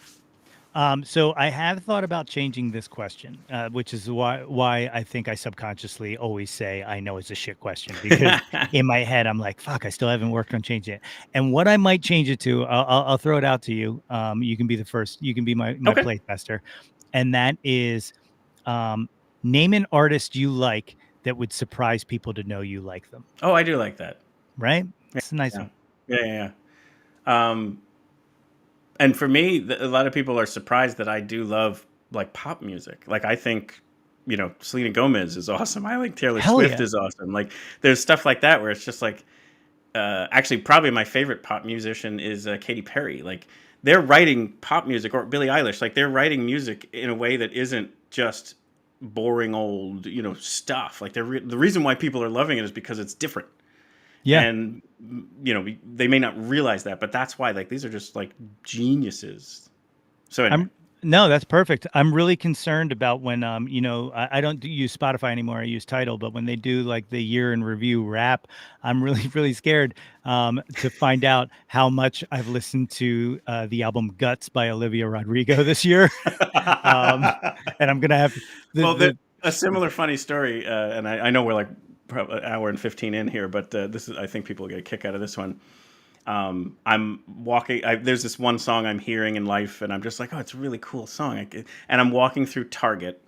So I have thought about changing this question, which is why I think I subconsciously always say I know it's a shit question, because in my head I'm like, fuck, I still haven't worked on changing it. And what I might change it to, I'll throw it out to you. You can be the first. You can be my play tester, and that is name an artist you like that would surprise people to know you like them. Oh, I do like that. Right? It's a nice one. Yeah. And for me, a lot of people are surprised that I do love like pop music. Like I think, Selena Gomez is awesome. I think Taylor Swift is awesome. Like there's stuff like that where it's just like, actually probably my favorite pop musician is Katy Perry. Like they're writing pop music, or Billie Eilish. Like they're writing music in a way that isn't just boring old, stuff. Like the reason why people are loving it is because it's different. Yeah. And, they may not realize that, but that's why, like, these are just like geniuses. So anyway. No, that's perfect. I'm really concerned about when, I don't use Spotify anymore. I use Tidal, but when they do like the year in review wrap, I'm really, really scared to find out how much I've listened to the album Guts by Olivia Rodrigo this year. And I'm going to have a similar funny story. And I know we're like probably an hour and 15 in here, but I think people will get a kick out of this one. I'm walking. There's this one song I'm hearing in life, and I'm just like, oh, it's a really cool song. And I'm walking through Target,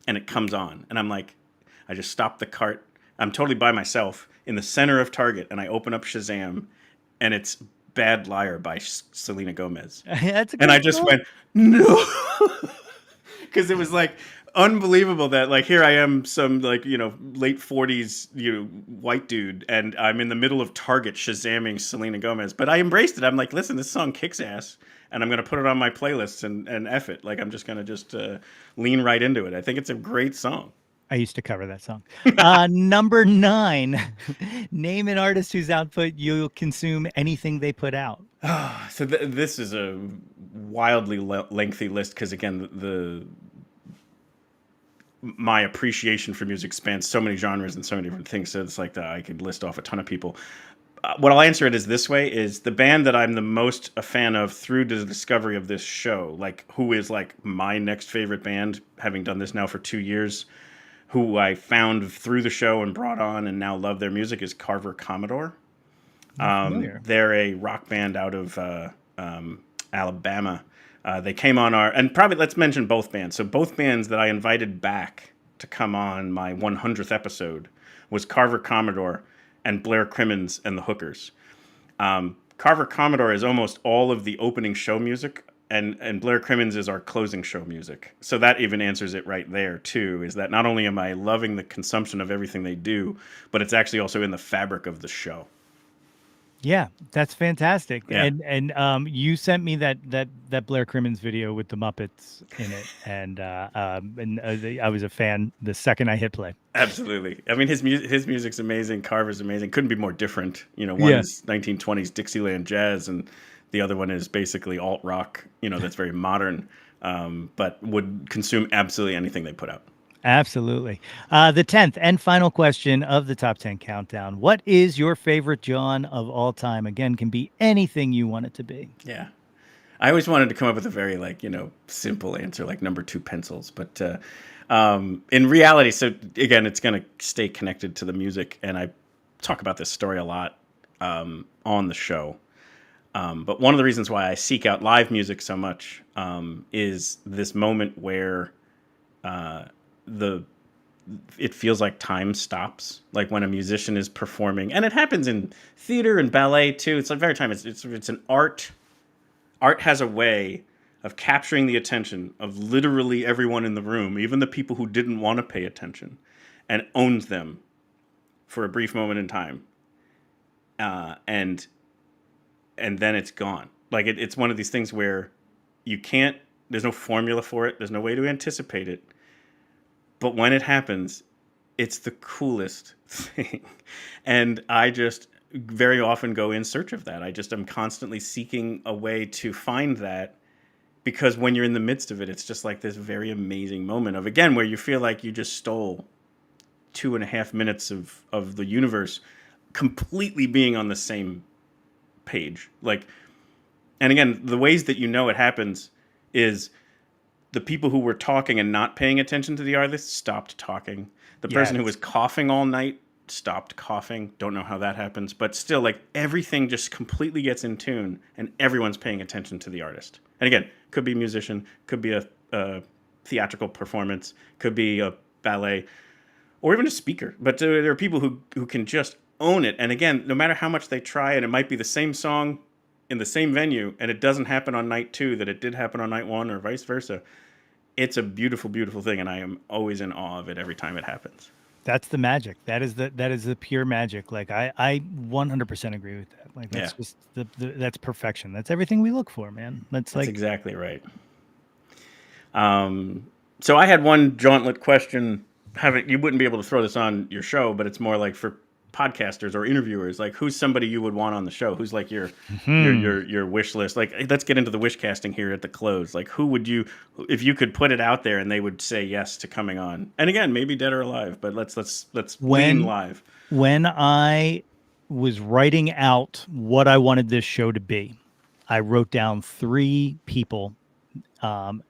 and it comes on, and I'm like, I just stop the cart. I'm totally by myself in the center of Target, and I open up Shazam, and it's "Bad Liar" by Selena Gomez. And I just went, no, because it was like unbelievable that like here I am, some like late 40s white dude, and I'm in the middle of Target Shazamming Selena Gomez. But I embraced it. I'm like, listen, this song kicks ass, and I'm gonna put it on my playlist and F it. Like I'm just gonna lean right into it. I think it's a great song. I used to cover that song. Number 9, name an artist whose output you'll consume anything they put out. So this is a wildly lengthy list because again my appreciation for music spans so many genres and so many different things. So it's like that I could list off a ton of people. What I'll answer it is this way: is the band that I'm the most a fan of through the discovery of this show, like who is like my next favorite band, having done this now for 2 years, who I found through the show and brought on and now love their music, is Carver Commodore. They're a rock band out of Alabama. They came on and probably let's mention both bands. So both bands that I invited back to come on my 100th episode was Carver Commodore and Blair Crimmins and the Hookers. Carver Commodore is almost all of the opening show music, and Blair Crimmins is our closing show music. So that even answers it right there too, is that not only am I loving the consumption of everything they do, but it's actually also in the fabric of the show. Yeah, that's fantastic. Yeah. And you sent me that Blair Crimmins video with the Muppets in it, and I was a fan the second I hit play. Absolutely. I mean, his music's amazing. Carver's amazing. Couldn't be more different. One is 1920s Dixieland jazz, and the other one is basically alt rock. That's very modern, but would consume absolutely anything they put out. Absolutely. The 10th and final question of the top 10 countdown. What is your favorite Jawn of all time? Again, can be anything you want it to be. Yeah. I always wanted to come up with a very simple answer, like number 2 pencils. But in reality, so again, it's going to stay connected to the music. And I talk about this story a lot on the show. But one of the reasons why I seek out live music so much is this moment where it feels like time stops, like when a musician is performing, and it happens in theater and ballet too. It's like very time. It's an art. Art has a way of capturing the attention of literally everyone in the room, even the people who didn't want to pay attention, and owns them for a brief moment in time, and then it's gone. Like it's one of these things where you can't. There's no formula for it. There's no way to anticipate it. But when it happens, it's the coolest thing. And I just very often go in search of that. I just am constantly seeking a way to find that, because when you're in the midst of it, it's just like this very amazing moment of, again, where you feel like you just stole 2.5 minutes of the universe completely being on the same page. And again, the ways that it happens is the people who were talking and not paying attention to the artist stopped talking. The person who was coughing all night stopped coughing. Don't know how that happens, but still, everything just completely gets in tune, and everyone's paying attention to the artist. And again, could be a musician, could be a theatrical performance, could be a ballet, or even a speaker. But there are people who can just own it. And again, no matter how much they try, and it might be the same song in the same venue, and it doesn't happen on night 2 that it did happen on night 1, or vice versa. It's a beautiful, beautiful thing, and I am always in awe of it every time it happens. That's the magic. That is the pure magic. I 100% agree with that. That's just that's perfection. That's everything we look for, man. That's exactly right. So I had one Jawntlet question. You wouldn't be able to throw this on your show, but it's more like for podcasters or interviewers, who's somebody you would want on the show? Who's your wish list? Let's get into the wish casting here at the close. Who would you, if you could put it out there and they would say yes to coming on? And again, maybe dead or alive, but let's lean live. When I was writing out what I wanted this show to be, I wrote down 3 people. First,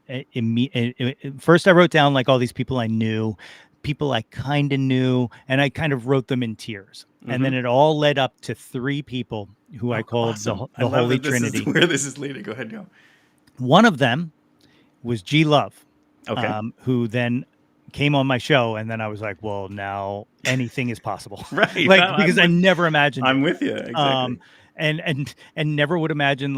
I wrote down all these people I knew, people I kind of knew, and I kind of wrote them in tiers. Mm-hmm. And then it all led up to 3 people who I called awesome. the Holy Trinity. Is where this is leading. Go ahead, go. One of them was G Love, okay. Who then came on my show, and then I was like, well, now anything is possible. Right. Because I never imagined. I'm with you. Exactly. And never would imagine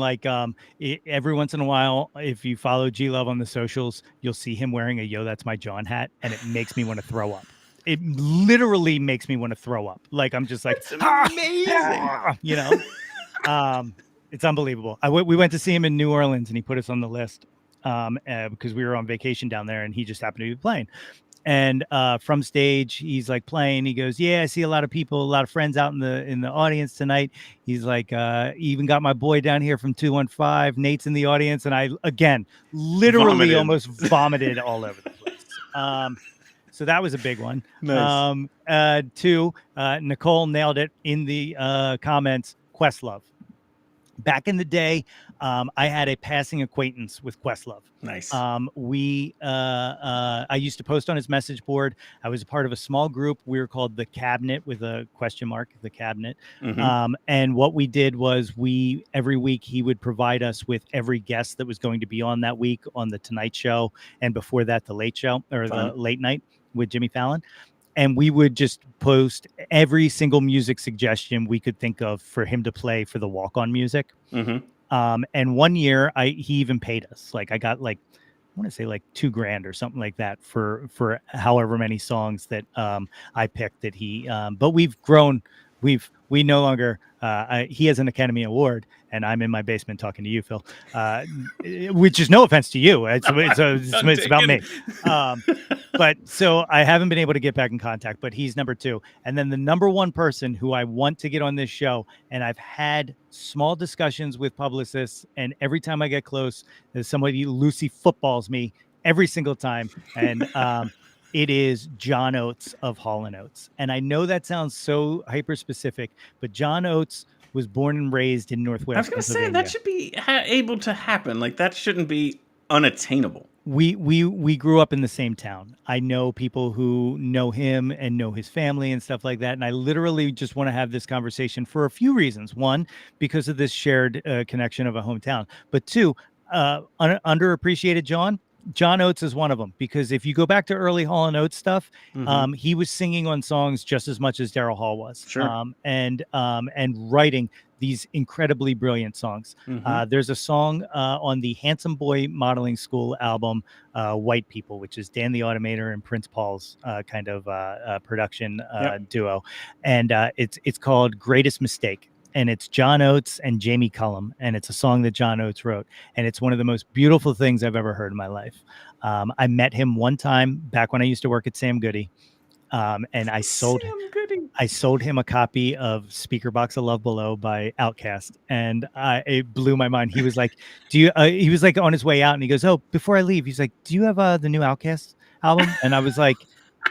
every once in a while, if you follow G Love on the socials, you'll see him wearing a Yo That's My Jawn hat, and it makes me want to throw up. It literally makes me want to throw up. I'm just it's amazing. It's unbelievable. We went to see him in New Orleans, and he put us on the list because we were on vacation down there, and he just happened to be playing. And from stage, he's playing. He goes, "Yeah, I see a lot of people, a lot of friends out in the audience tonight." He's even got my boy down here from 215. Nate's in the audience, and I again literally almost vomited all over the place. So that was a big one. Nice. 2, Nicole nailed it in the comments. Questlove. Back in the day, I had a passing acquaintance with Questlove. Nice. I used to post on his message board. I was a part of a small group. We were called The Cabinet with a question mark, The Cabinet. Mm-hmm. And what we did was every week he would provide us with every guest that was going to be on that week on the Tonight Show. And before that, the Late Show or Fun. The Late Night with Jimmy Fallon. And we would just post every single music suggestion we could think of for him to play for the walk-on music. Mm-hmm. And one year he even paid us. I got I want to say $2,000 or something like that for however many songs that I picked that he, but we've grown. We no longer he has an Academy Award, and I'm in my basement talking to you, Phil, which is no offense to you. It's about me. But so I haven't been able to get back in contact, but he's number 2. And then the number 1 person who I want to get on this show, and I've had small discussions with publicists, and every time I get close, there's somebody loosey footballs me every single time. And it is John Oates of Hall & Oates. And I know that sounds so hyper specific, but John Oates was born and raised in Northwest. I was going to say that should be able to happen. Like that shouldn't be unattainable. We grew up in the same town. I know people who know him and know his family and stuff like that. And I literally just want to have this conversation for a few reasons. 1, because of this shared connection of a hometown. But 2, underappreciated John Oates is one of them, because if you go back to early Hall & Oates stuff, he was singing on songs just as much as Daryl Hall was, and writing these incredibly brilliant songs. There's a song on the Handsome Boy Modeling School album, White People, which is Dan the Automator and Prince Paul's kind of production duo, and it's called Greatest Mistake. And it's John Oates and Jamie Cullum, and it's a song that John Oates wrote, and it's one of the most beautiful things I've ever heard in my life. I met him one time back when I used to work at Sam Goody, and I sold him a copy of Speaker Box of Love Below by Outkast, and it blew my mind. He was like, "Do you?" He was like on his way out, and he goes, "Oh, before I leave," he's like, "Do you have the new Outkast album?" And I was like,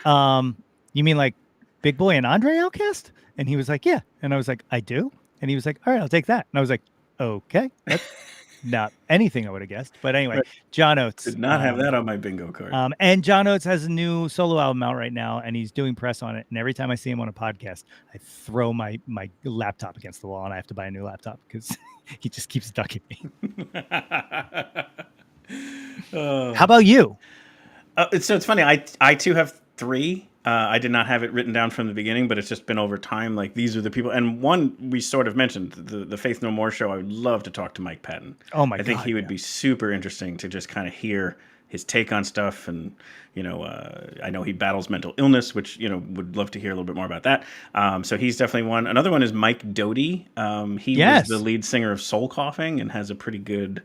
"You mean like Big Boy and Andre Outkast?" And he was like, "Yeah," and I was like, "I do." And he was like, "All right, I'll take that." And I was like, "Okay." That's not anything I would have guessed. But anyway, John Oates. Did not have that on my bingo card. And John Oates has a new solo album out right now, and he's doing press on it. And every time I see him on a podcast, I throw my laptop against the wall, and I have to buy a new laptop because he just keeps ducking me. How about you? So it's funny. I too have 3. I did not have it written down from the beginning, but it's just been over time. Like these are the people, and one we sort of mentioned, the Faith No More show. I would love to talk to Mike Patton. Oh my God! I think he would be super interesting to just kind of hear his take on stuff, and I know he battles mental illness, which would love to hear a little bit more about that. So he's definitely one. Another one is Mike Doty. He was the lead singer of Soul Coughing and has a pretty good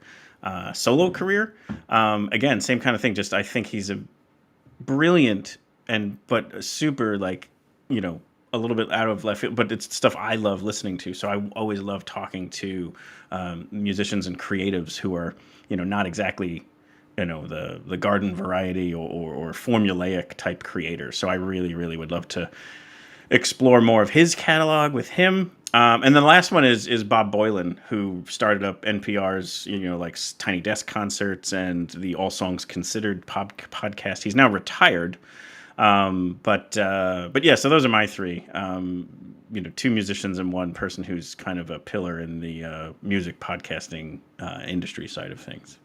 solo career. Again, same kind of thing. Just I think he's a brilliant but super a little bit out of left field, but it's stuff I love listening to. So I always love talking to musicians and creatives who are not exactly the garden variety or formulaic type creators. So I really, really would love to explore more of his catalog with him. And then the last one is Bob Boylan, who started up NPR's like Tiny Desk concerts and the All Songs Considered podcast. He's now retired. But yeah, so those are my 3, 2 musicians and one person who's kind of a pillar in the music podcasting industry side of things.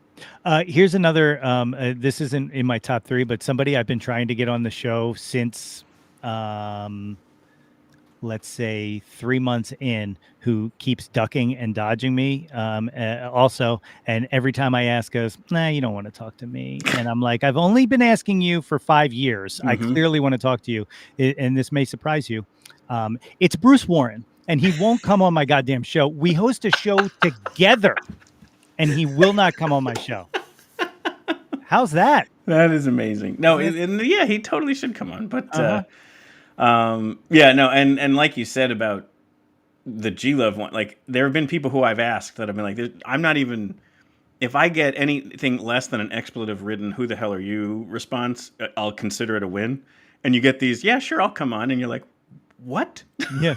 Here's another, this isn't in my top 3, but somebody I've been trying to get on the show since, let's say 3 months in, who keeps ducking and dodging me also. And every time I ask, goes, "Nah, you don't want to talk to me." And I'm like, "I've only been asking you for 5 years. I clearly want to talk to you." And this may surprise you. It's Bruce Warren, and he won't come on my goddamn show. We host a show together, and he will not come on my show. How's that? That is amazing. No, yeah, he totally should come on. But and like you said about the G-Love one, like there have been people who I've asked that have been like, I'm not even, if I get anything less than an expletive-ridden "who the hell are you" response, I'll consider it a win. And you get these, "Yeah, sure, I'll come on," and you're like, what? Yeah.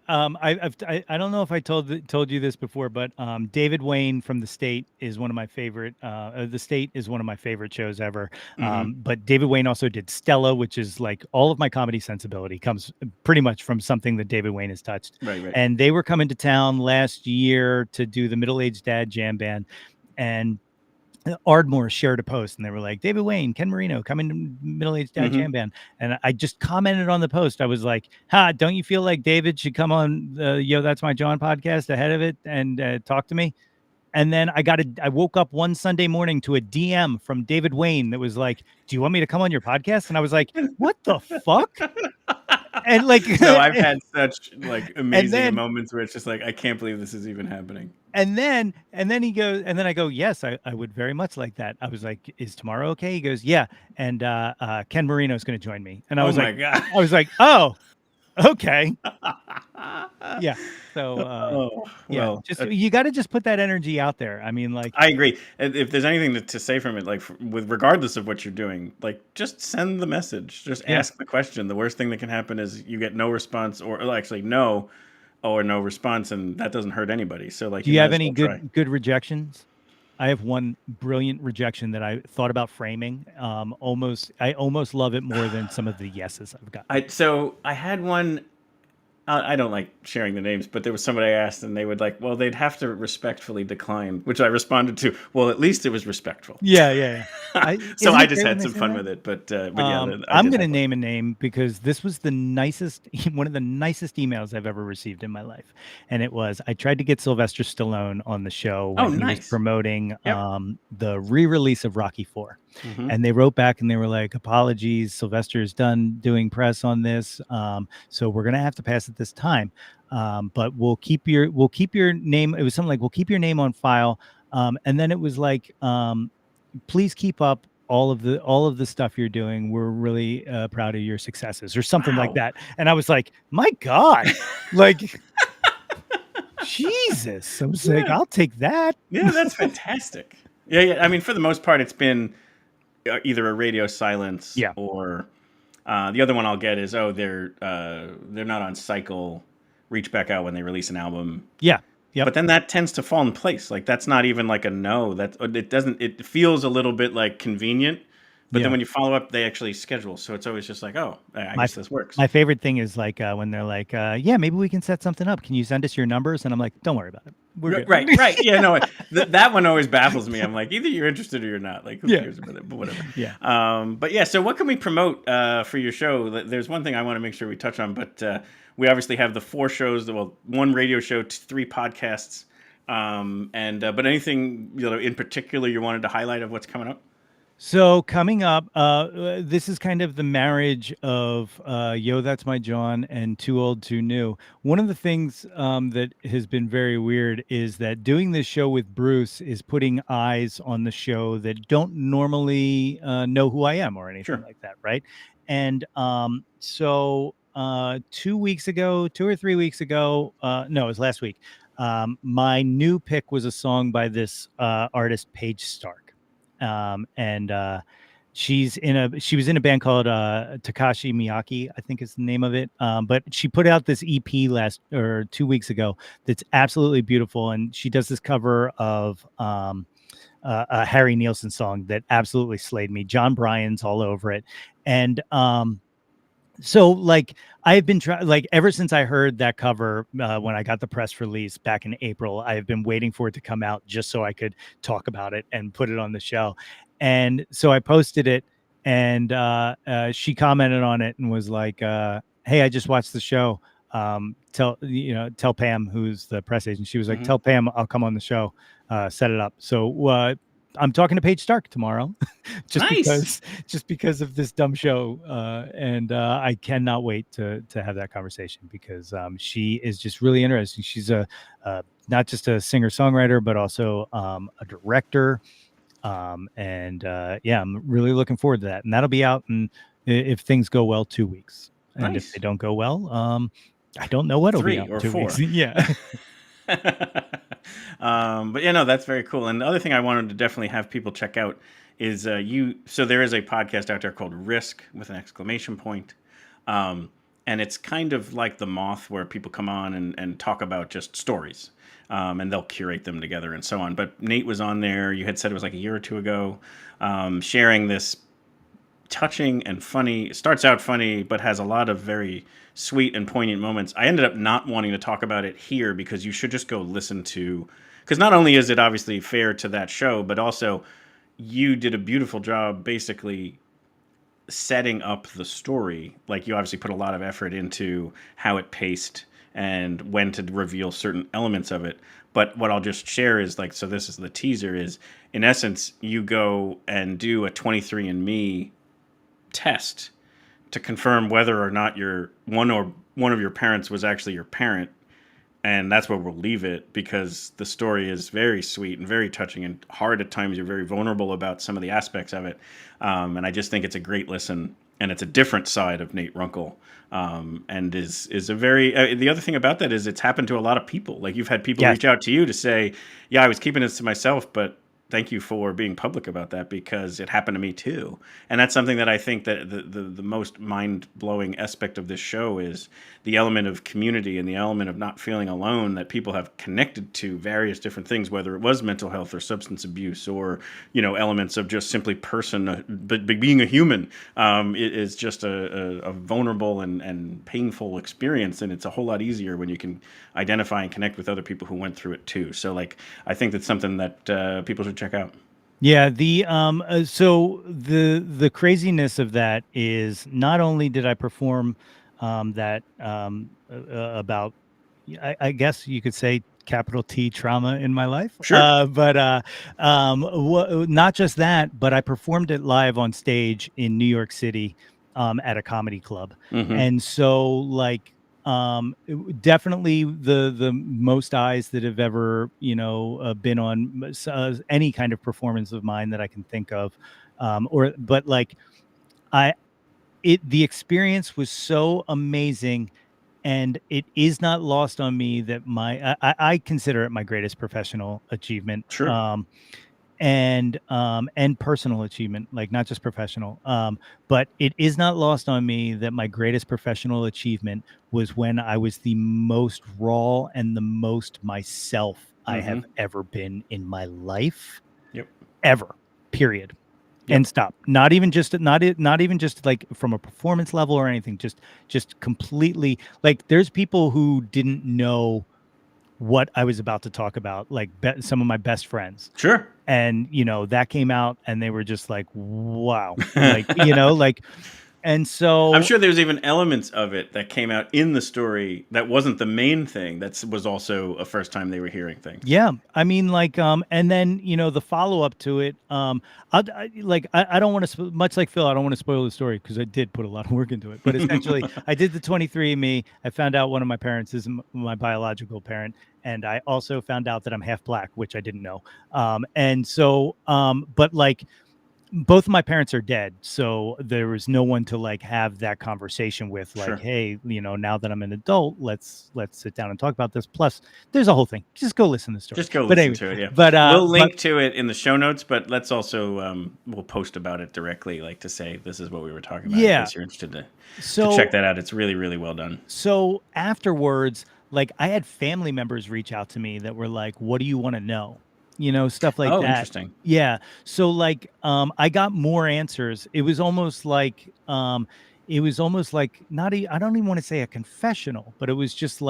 I don't know if I told you this before, but David Wayne from The State is one of my favorite. The State is one of my favorite shows ever. But David Wayne also did Stella, which is like all of my comedy sensibility comes pretty much from something that David Wayne has touched. Right. And they were coming to town last year to do the Middle-Aged Dad Jam Band, and Ardmore shared a post, and they were like, "David Wayne, Ken Marino, coming to Middle-Aged Dad Jam Band." And I just commented on the post. I was like, don't you feel like David should come on the Yo, That's My Jawn podcast ahead of it and talk to me? And then I woke up one Sunday morning to a DM from David Wayne that was like, "Do you want me to come on your podcast?" And I was like, "What the fuck?" And like, No, I've had such like amazing then- moments where it's just like I can't believe this is even happening. and then he goes, and then I go, yes, I would very much like that. I was like, is tomorrow okay? He goes, yeah. And Ken Marino's going to join me. And I was like, God. I was like, oh, okay. Yeah. So, yeah, well, just you got to just put that energy out there. I mean, like, I agree. If there's anything to say from it, like with regardless of what you're doing, like just send the message, just ask the question. The worst thing that can happen is you get no response, or actually no response, and that doesn't hurt anybody. So like, do you have any good rejections? I have one brilliant rejection that I thought about framing. I almost love it more than some of the yeses I've got. So I had one. I don't like sharing the names, but there was somebody I asked, and they would like, well, they'd have to respectfully decline, which I responded to. Well, at least it was respectful. Yeah. So I just had some fun with it, but yeah, I'm going to name a name because this was the nicest, one of the nicest emails I've ever received in my life, and it was I tried to get Sylvester Stallone on the show when he was promoting the re-release of Rocky IV. And they wrote back and they were like, apologies, Sylvester's done doing press on this, so we're gonna have to pass it this time, but we'll keep your name. It was something like, we'll keep your name on file, and then it was like, please keep up all of the stuff you're doing. We're really proud of your successes, or something like that. And I was like, my God, like Jesus. I was like, I'll take that. Yeah, that's fantastic. Yeah. I mean, for the most part, it's been either a radio silence, or the other one I'll get is, they're not on cycle. Reach back out when they release an album. Yeah. But then that tends to fall in place. Like that's not even like a no. That it doesn't. It feels a little bit like convenient. But then when you follow up, they actually schedule. So it's always just like, I guess this works. My favorite thing is like when they're like, yeah, maybe we can set something up. Can you send us your numbers? And I'm like, don't worry about it. We're good. Right. Yeah, no, that one always baffles me. I'm like, either you're interested or you're not. Like, who cares about it? But whatever. Yeah. But yeah, so what can we promote for your show? There's one thing I want to make sure we touch on, but we obviously have the 4 shows, one radio show, 3 podcasts, but anything in particular you wanted to highlight of what's coming up? So coming up, this is kind of the marriage of Yo, That's My Jawn and Too Old, Too New. One of the things that has been very weird is that doing this show with Bruce is putting eyes on the show that don't normally know who I am or anything like that, right? And so 2 or 3 weeks ago, no, it was last week, my new pick was a song by this artist, Paige Stark. She was in a band called Takashi Miyake, I think is the name of it. But she put out this EP 2 weeks ago that's absolutely beautiful, and she does this cover of a Harry Nilsson song that absolutely slayed me. John Bryan's all over it, and so like I've been trying, like ever since I heard that cover when I got the press release back in April, I have been waiting for it to come out just so I could talk about it and put it on the show. And so I posted it, and she commented on it and was like, "Hey, I just watched the show. Tell Pam, who's the press agent." She was like, "Tell Pam I'll come on the show. Set it up." So I'm talking to Paige Stark tomorrow, just because of this dumb show, and I cannot wait to have that conversation because she is just really interesting. She's not just a singer-songwriter, but also a director, and I'm really looking forward to that. And that'll be out, and if things go well, 2 weeks, and if they don't go well, I don't know what'll be out 3 or 2 4. weeks. Yeah. But no, that's very cool. And the other thing I wanted to definitely have people check out is so there is a podcast out there called Risk with an exclamation point. And it's kind of like The Moth, where people come on and talk about just stories. And they'll curate them together and so on. But Nate was on there. You had said it was like a year or 2 ago, sharing this touching and funny. It starts out funny, but has a lot of very sweet and poignant moments. I ended up not wanting to talk about it here because you should just go listen to, because not only is it obviously fair to that show, but also you did a beautiful job basically setting up the story. Like you obviously put a lot of effort into how it paced and when to reveal certain elements of it. But what I'll just share is like, so this is the teaser, is in essence, you go and do a 23andMe test to confirm whether or not one of your parents was actually your parent. And that's where we'll leave it, because the story is very sweet and very touching and hard at times. You're very vulnerable about some of the aspects of it. And I just think it's a great listen, and it's a different side of Nate Runkel. And is a very, the other thing about that is it's happened to a lot of people. Like, you've had people reach out to you to say, yeah, I was keeping this to myself, but thank you for being public about that, because it happened to me too. And that's something that I think that the most mind-blowing aspect of this show is the element of community and the element of not feeling alone, that people have connected to various different things, whether it was mental health or substance abuse or, elements of just simply but being a human. It is just a vulnerable and painful experience. And it's a whole lot easier when you can identify and connect with other people who went through it too. So I think that's something that people should check out. Yeah, so the craziness of that is, not only did I perform that about, I guess you could say, capital T trauma in my life. Sure. But not just that, but I performed it live on stage in New York City at a comedy club. Mm-hmm. And so definitely the most eyes that have ever been on any kind of performance of mine that I can think of, the experience was so amazing, and it is not lost on me that I consider it my greatest professional achievement. Sure. And personal achievement, like not just professional. But it is not lost on me that my greatest professional achievement was when I was the most raw and the most myself I have ever been in my life. Yep. Ever. Period. Yep. And stop. Not even just like from a performance level or anything. Just completely, like, there's people who didn't know what I was about to talk about, like some of my best friends. Sure. And, that came out and they were just like, wow. And so I'm sure there's even elements of it that came out in the story that wasn't the main thing. That was also a first time they were hearing things. Yeah. I mean, and then, the follow up to it, I don't want to, much like Phil, I don't want to spoil the story because I did put a lot of work into it. But essentially, I did the 23andMe. I found out one of my parents is my biological parent. And I also found out that I'm half black, which I didn't know. And so, but both of my parents are dead, so there was no one to have that conversation with, Sure. Hey, now that I'm an adult, let's sit down and talk about this. Plus, there's a whole thing. Just go listen to the story. Just go listen to it. Yeah. But we'll link to it in the show notes. But let's also we'll post about it directly, to say this is what we were talking about. Yeah. In case you're interested to check that out. It's really, really well done. So afterwards, I had family members reach out to me that were like, "What do you want to know?" Stuff like that. Oh, interesting. Yeah. So I got more answers. It was almost like not, I don't even want to say a confessional, but it was just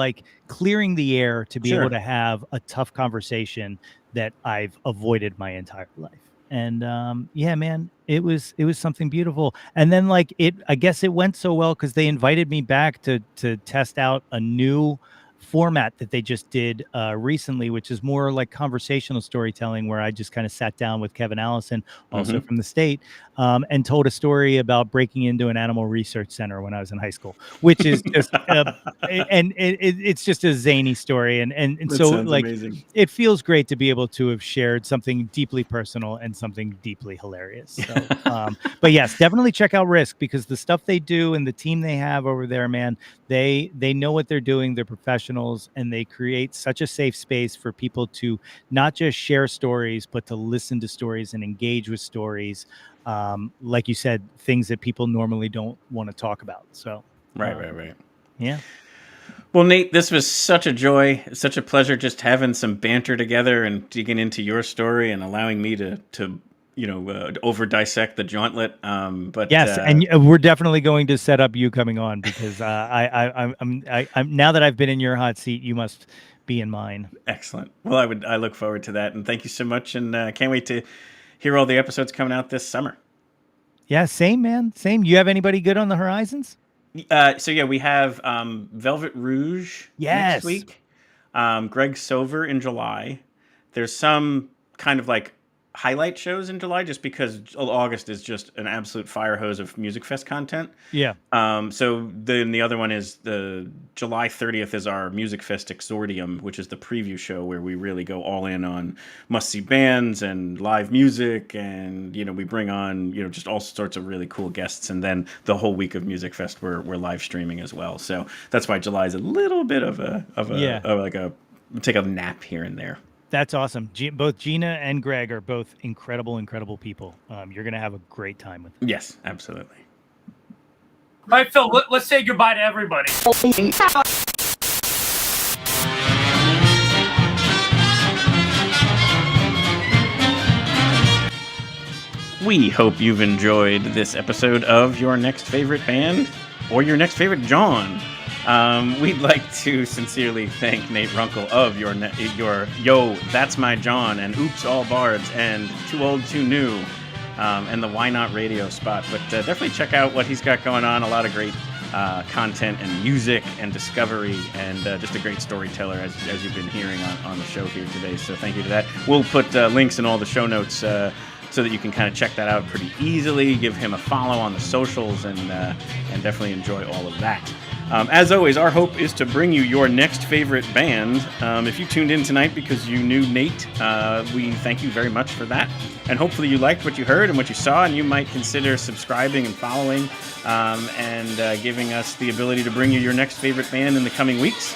clearing the air to be able to have a tough conversation that I've avoided my entire life. And yeah, man, it was something beautiful. And then I guess it went so well because they invited me back to test out a new format that they just did recently, which is more like conversational storytelling, where I just kind of sat down with Kevin Allison, also from the state, and told a story about breaking into an animal research center when I was in high school, which is just it's just a zany story, and so amazing. It feels great to be able to have shared something deeply personal and something deeply hilarious. So, but yes, definitely check out Risk, because the stuff they do and the team they have over there, man, they know what they're doing. They're professionals, and they create such a safe space for people to not just share stories, but to listen to stories and engage with stories. Like you said, things that people normally don't want to talk about. So Right. Yeah. Well, Nate, this was such a joy, such a pleasure, just having some banter together and digging into your story and allowing me to over dissect the Jawntlet. But yes, and we're definitely going to set up you coming on, because I'm now that I've been in your hot seat, you must be in mine. Excellent. Well, I look forward to that, and thank you so much, and can't wait to hear all the episodes coming out this summer. Yeah, same, man, same. You have anybody good on the horizons? So yeah, we have Velvet Rouge next week. Greg Silver in July. There's some kind of highlight shows in July, just because August is just an absolute fire hose of Music Fest content. Yeah. So then the other one is the July 30th is our Music Fest Exordium, which is the preview show where we really go all in on must-see bands and live music, and we bring on just all sorts of really cool guests, and then the whole week of Music Fest we're live streaming as well. So that's why July is a little bit of a take a nap here and there. That's awesome. Both Gina and Greg are both incredible people. You're going to have a great time with them. Yes, absolutely. All right, Phil, let's say goodbye to everybody. We hope you've enjoyed this episode of Your Next Favorite Band or Your Next Favorite Jawn. We'd like to sincerely thank Nate Runkel of your Yo, That's My Jawn, and Oops, All Bards, and Too Old, Too New, and the Why Not Radio spot. But definitely check out what he's got going on. A lot of great content and music and discovery, and just a great storyteller, as you've been hearing on the show here today. So thank you to that. We'll put links in all the show notes so that you can kind of check that out pretty easily. Give him a follow on the socials, and definitely enjoy all of that. As always, our hope is to bring you your next favorite band. If you tuned in tonight because you knew Nate, we thank you very much for that. And hopefully you liked what you heard and what you saw, and you might consider subscribing and following, and giving us the ability to bring you your next favorite band in the coming weeks.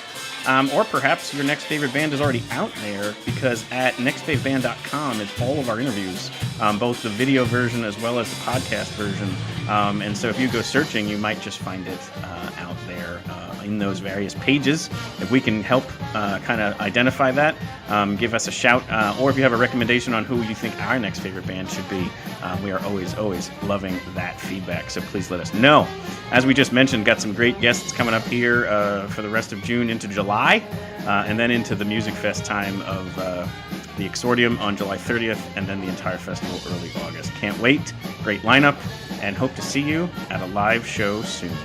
Or perhaps your next favorite band is already out there, because at nextfaveband.com is all of our interviews, both the video version as well as the podcast version. And so if you go searching, you might just find it out there in those various pages. If we can help kind of identify that, give us a shout. Or if you have a recommendation on who you think our next favorite band should be, we are always loving that feedback. So please let us know. As we just mentioned, got some great guests coming up here for the rest of June into July, and then into the Music Fest time of the Exordium on July 30th, and then the entire festival early August. Can't wait. Great lineup, and hope to see you at a live show soon.